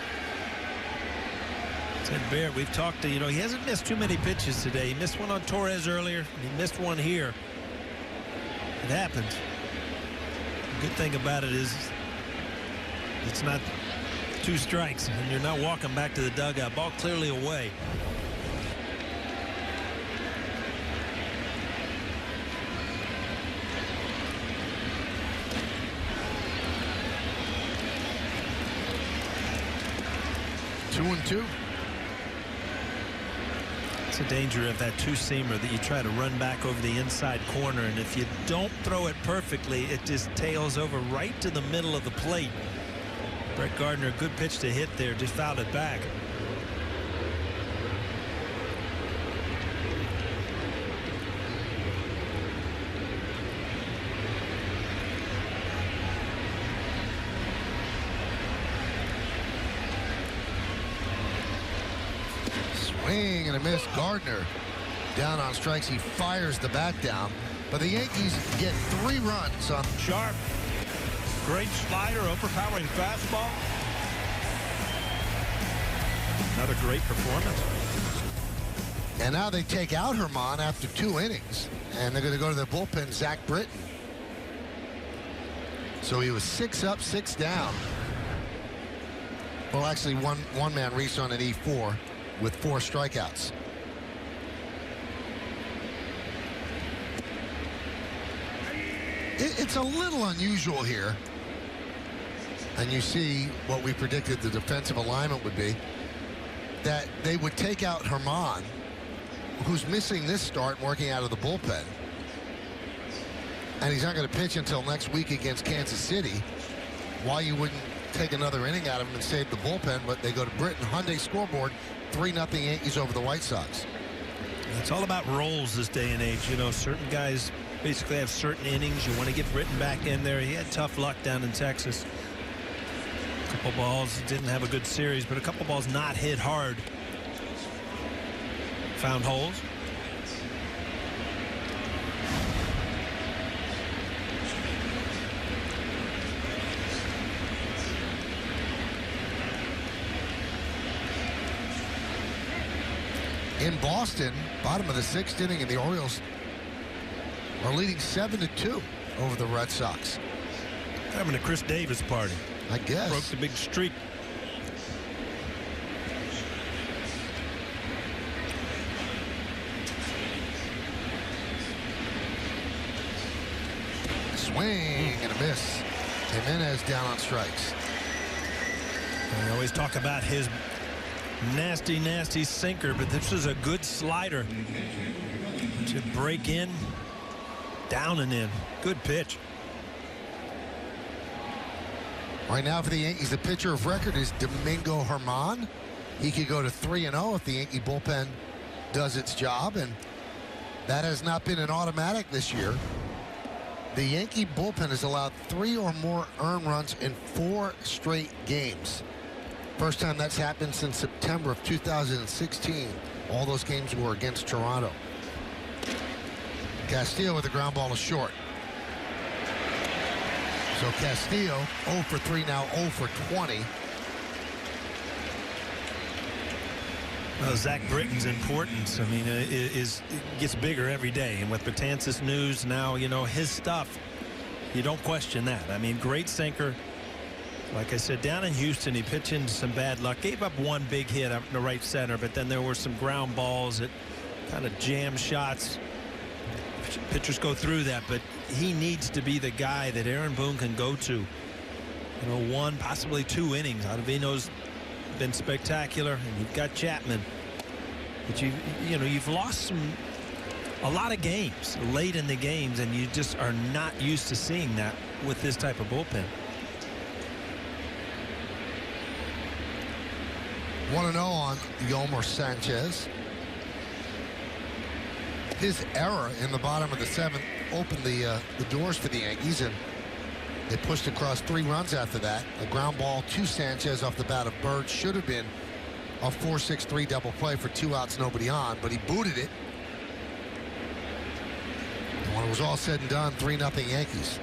Ted Barrett, we've talked to, he hasn't missed too many pitches today. He missed one on Torres earlier. He missed one here. It happens. The good thing about it is it's not 2 strikes, and you're not walking back to the dugout. Ball clearly away. It's a danger of that two-seamer that you try to run back over the inside corner, and if you don't throw it perfectly, it just tails over right to the middle of the plate. Brett Gardner, good pitch to hit there, just fouled it back. Swing and a miss. Gardner down on strikes. He fires the bat down, but the Yankees get 3 runs on. Sharp, great slider, overpowering fastball. Another great performance. And now they take out Herman after 2 innings, and they're going to go to their bullpen, Zach Britton. So he was 6 up, 6 down. Well, actually, one man reached on an E4 with 4 strikeouts. It's a little unusual here. And you see what we predicted the defensive alignment would be, that they would take out Herman, who's missing this start, working out of the bullpen. And he's not going to pitch until next week against Kansas City. Why you wouldn't take another inning out of him and save the bullpen, but they go to Britton. Hyundai scoreboard, 3-0 Yankees over the White Sox. It's all about roles this day and age. Certain guys basically have certain innings. You want to get Britton back in there. He had tough luck down in Texas. A couple balls, didn't have a good series, but a couple balls not hit hard. Found holes. In Boston, bottom of the 6th inning, and the Orioles are leading 7-2 over the Red Sox. Having a Chris Davis party. I guess. Broke the big streak. Swing and a miss. Jimenez down on strikes. We always talk about his nasty sinker, but this is a good slider to break in, down and in. Good pitch. Right now for the Yankees, the pitcher of record is Domingo Herman. He could go to 3-0 if the Yankee bullpen does its job, and that has not been an automatic this year. The Yankee bullpen has allowed 3 or more earned runs in 4 straight games. First time that's happened since September of 2016. All those games were against Toronto. Castillo with a ground ball to short. So Castillo 0 for 3 now, 0 for 20. Well, Zach Britton's importance, I mean, it gets bigger every day. And with Betances news now, his stuff, you don't question that. I mean, great sinker. Like I said, down in Houston, he pitched into some bad luck. Gave up 1 big hit up in the right center, but then there were some ground balls that kind of jam shots. Pitchers go through that, but he needs to be the guy that Aaron Boone can go to. 1, possibly 2 innings. Ottaviano's been spectacular, and you've got Chapman. But you've lost a lot of games late in the games, and you just are not used to seeing that with this type of bullpen. 1-0 on Yolmer Sanchez. His error in the bottom of the 7th opened the doors for the Yankees, and they pushed across 3 runs after that. A ground ball to Sanchez off the bat of Bird should have been a 4-6-3 double play for 2 outs, nobody on, but he booted it. And when it was all said and done, 3-0 Yankees.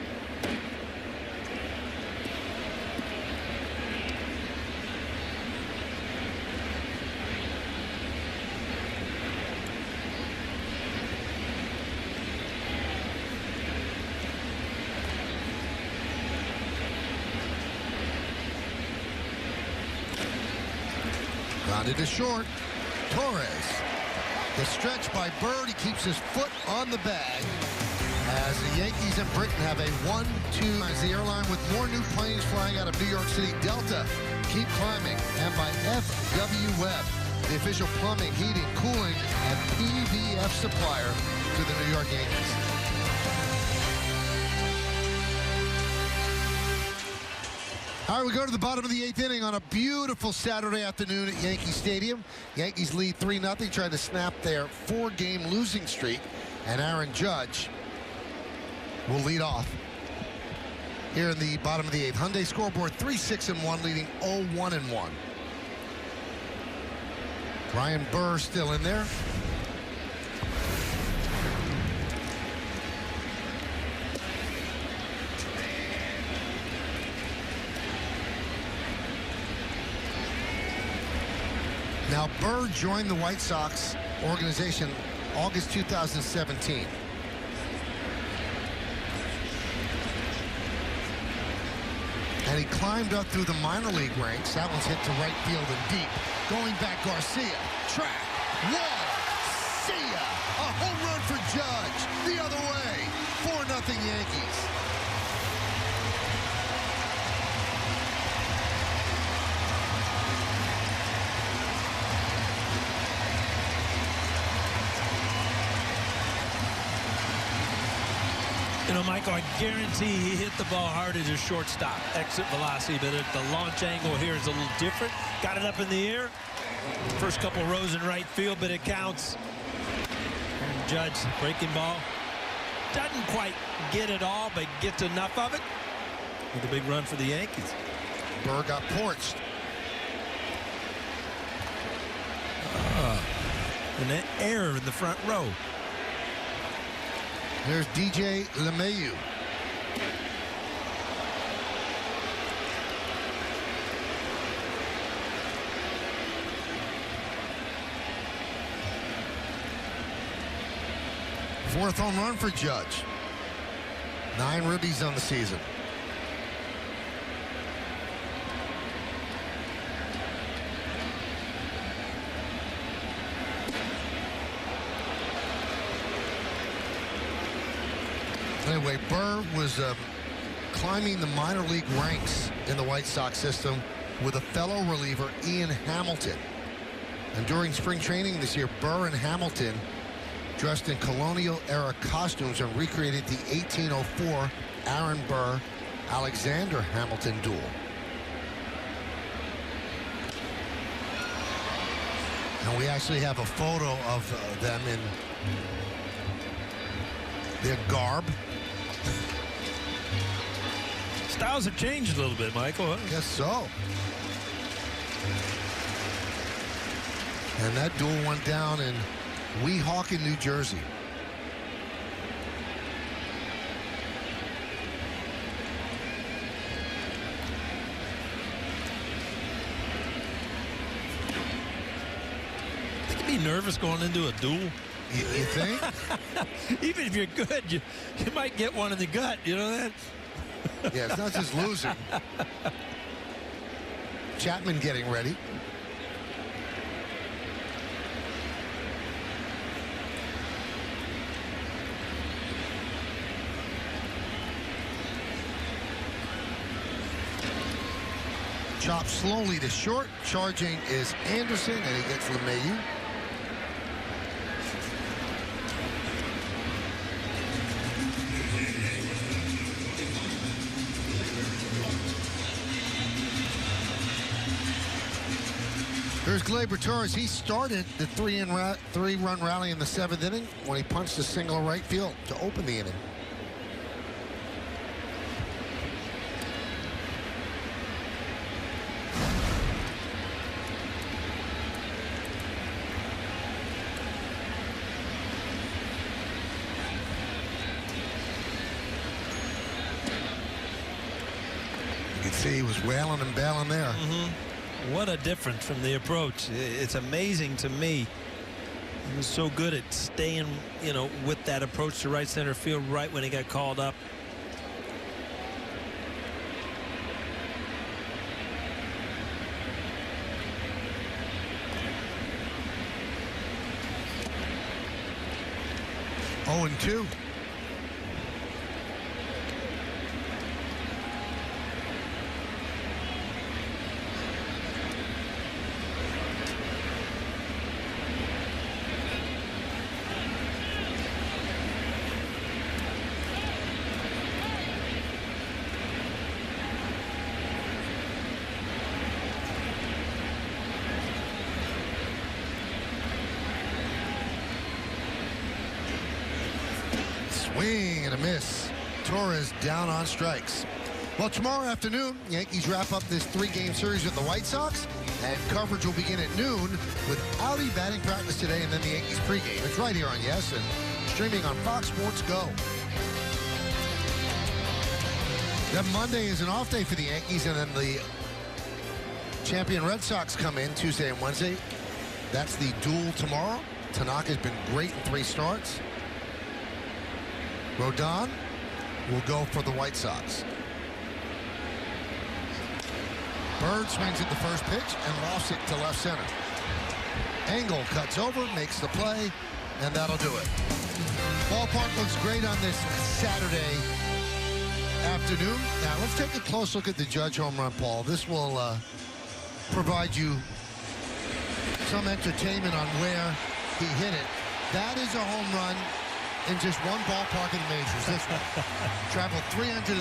Grounded to short. Torres. The stretch by Bird. He keeps his foot on the bag as the Yankees and Britain have a 1-2. As the airline with more new planes flying out of New York City, Delta keep climbing. And by FW Webb, the official plumbing, heating, cooling, and PVF supplier to the New York Yankees. All right, we go to the bottom of the 8th inning on a beautiful Saturday afternoon at Yankee Stadium. Yankees lead 3-0, trying to snap their 4-game losing streak. And Aaron Judge will lead off here in the bottom of the 8th. Hyundai scoreboard 3-6-1, leading 0-1-1. Brian Burr still in there. Now, Burr joined the White Sox organization August 2017. And he climbed up through the minor league ranks. That one's hit to right field and deep. Going back, Garcia. Track. Wall. See ya. A home run for Judge. The other way. 4-0 Yankees. You know, Michael, I guarantee he hit the ball hard as a shortstop. Exit velocity, but the launch angle here is a little different. Got it up in the air. First couple rows in right field, but it counts. And Judge, breaking ball. Doesn't quite get it all, but gets enough of it. With a big run for the Yankees. Burr got porched. An error in the front row. There's DJ LeMahieu. Fourth home run for Judge. 9 ribbies on the season. Anyway, Burr was climbing the minor league ranks in the White Sox system with a fellow reliever, Ian Hamilton. And during spring training this year, Burr and Hamilton dressed in colonial-era costumes and recreated the 1804 Aaron Burr-Alexander Hamilton duel. And we actually have a photo of them in their garb. Styles have changed a little bit, Michael. Guess so. And that duel went down in Weehawken, New Jersey. You can be nervous going into a duel. You think? Even if you're good, you might get one in the gut. You know that? Yeah, it's not just losing. Chapman getting ready. Chop slowly to short. Charging is Anderson, and he gets LeMahieu. Here's Gleyber Torres. He started the three-run rally in the 7th inning when he punched a single right field to open the inning. You can see he was wailing and bailing there. What a difference from the approach. It's amazing to me. He was so good at staying, with that approach to right center field right when he got called up. Oh, and 2. Swing and a miss. Torres down on strikes. Well, tomorrow afternoon, Yankees wrap up this 3-game series with the White Sox, and coverage will begin at noon with Audi batting practice today and then the Yankees pregame. It's right here on Yes and streaming on Fox Sports Go. Then Monday is an off day for the Yankees, and then the champion Red Sox come in Tuesday and Wednesday. That's the duel tomorrow. Tanaka's been great in 3 starts. Rodon will go for the White Sox. Bird swings at the first pitch and lofts it to left center. Engel cuts over, makes the play, and that'll do it. Ballpark looks great on this Saturday afternoon. Now, let's take a close look at the Judge home run, Paul. This will provide you some entertainment on where he hit it. That is a home run in just one ballpark in the majors. This one traveled 335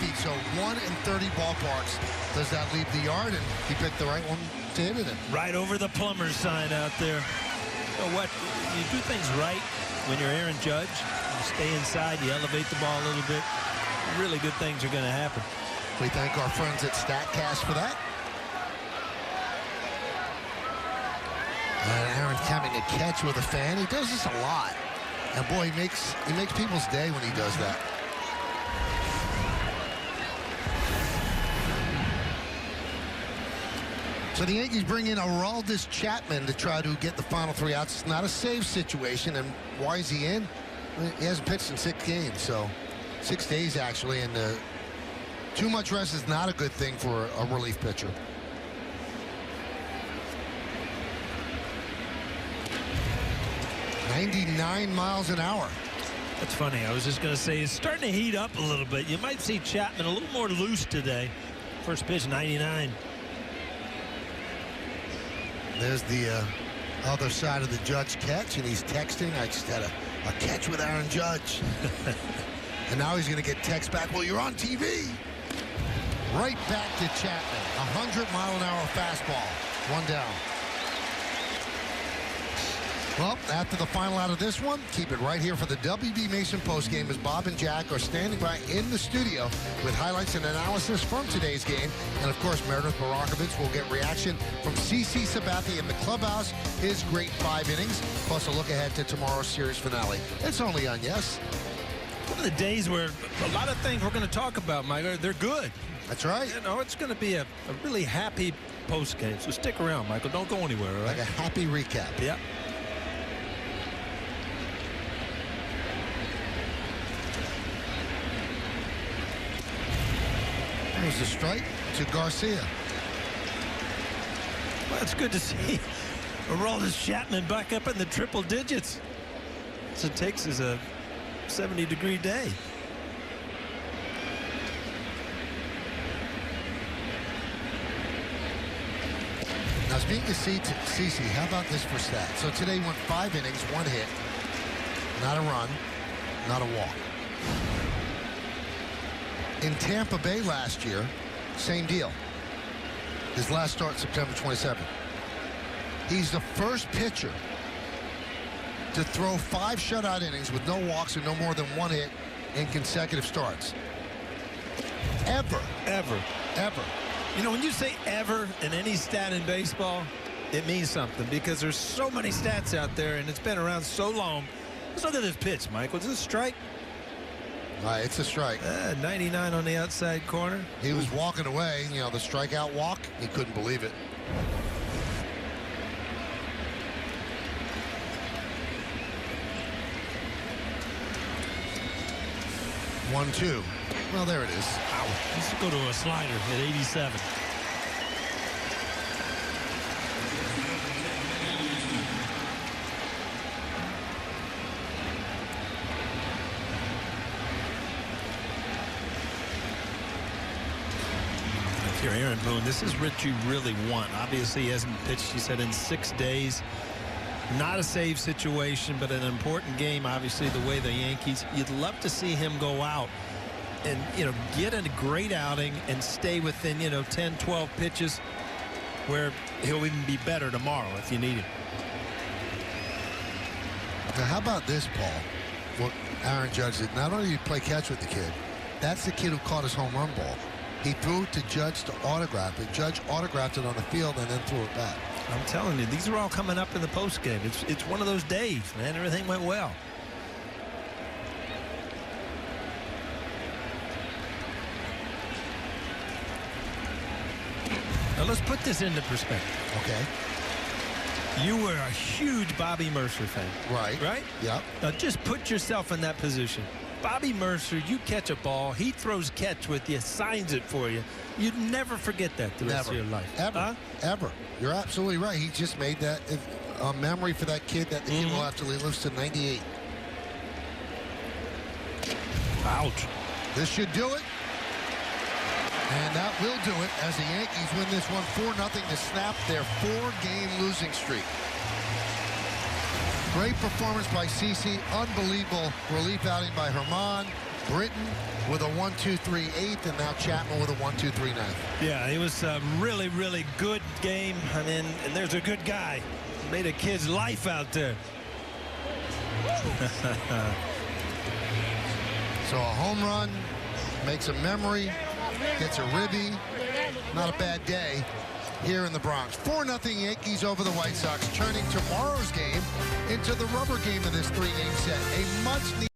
feet, so 1 in 30 ballparks does that leave the yard, and he picked the right one to hit it in. Right over the plumber's sign out there. You know what? You do things right when you're Aaron Judge. You stay inside, you elevate the ball a little bit. Really good things are going to happen. We thank our friends at StatCast for that. And Aaron's having a catch with a fan. He does this a lot. And boy, he makes people's day when he does that. So the Yankees bring in Aroldis Chapman to try to get the final 3 outs. It's not a save situation. And why is he in? He hasn't pitched in 6 games, so 6 days actually. And too much rest is not a good thing for a relief pitcher. .99 miles an hour. That's funny. I was just going to say, it's starting to heat up a little bit. You might see Chapman a little more loose today. First pitch, 99. There's the other side of the Judge catch, and he's texting. I just had a catch with Aaron Judge. And now he's going to get text back. Well, you're on TV. Right back to Chapman. 100-mile-an-hour fastball. 1 down. Well, after the final out of this one, keep it right here for the WB Mason postgame as Bob and Jack are standing by in the studio with highlights and analysis from today's game. And, of course, Meredith Barakovich will get reaction from CC Sabathia in the clubhouse, his great 5 innings, plus a look ahead to tomorrow's series finale. It's only on Yes. One of the days where a lot of things we're going to talk about, Michael, they're good. That's right. You know, it's going to be a really happy postgame. So stick around, Michael. Don't go anywhere, all right? Like a happy recap. Yep. There's a strike to Garcia. Well, it's good to see Aroldis Chapman back up in the triple digits. So it takes us a 70-degree day. speaking of CC, how about this for stats? So today he went 5 innings, 1 hit, not a run, not a walk. In Tampa Bay last year, same deal. His last start, September 27th. He's the first pitcher to throw 5 shutout innings with no walks and no more than 1 hit in consecutive starts. Ever. You know, when you say ever in any stat in baseball, it means something because there's so many stats out there and it's been around so long. Let's look at this pitch, Michael. Is this a strike? It's a strike. 99 on the outside corner. He was walking away, you know, the strikeout walk. He couldn't believe it. One, two. Well, there it is. Ow. Let's go to a slider at 87. If you're Aaron Boone, this is what you really want. Obviously, he hasn't pitched, you said, in 6 days. Not a save situation, but an important game. Obviously, the way the Yankees, you'd love to see him go out and, you know, get a great outing and stay within, you know, 10, 12 pitches where he'll even be better tomorrow if you need him. Now, how about this, Paul? What Aaron Judge did. Not only did he play catch with the kid, that's the kid who caught his home run ball. He threw it to Judge to autograph it. Judge autographed it on the field and then threw it back. I'm telling you, these are all coming up in the post game. It's one of those days, man. Everything went well. Now let's put this into perspective. Okay. You were a huge Bobby Mercer fan. Right. Right? Yep. Now just put yourself in that position. Bobby Mercer, you catch a ball, he throws catch with you, signs it for you. You'd never forget that the rest of your life. Ever. Huh? Ever. You're absolutely right. He just made that a memory for that kid that the kid will have till he lives to 98. Ouch. This should do it. And that will do it as the Yankees win this one 4-0 to snap their 4-game losing streak. Great performance by CC. Unbelievable relief outing by Herman. Britton with a 1-2-3 eighth, and now Chapman with a 1-2-3 ninth. Yeah, it was a really, really good game. I mean, and there's a good guy. Made a kid's life out there. So a home run, makes a memory, gets a ribby. Not a bad day here in the Bronx. 4-0 Yankees over the White Sox, turning tomorrow's game into the rubber game of this 3-game set. A much-needed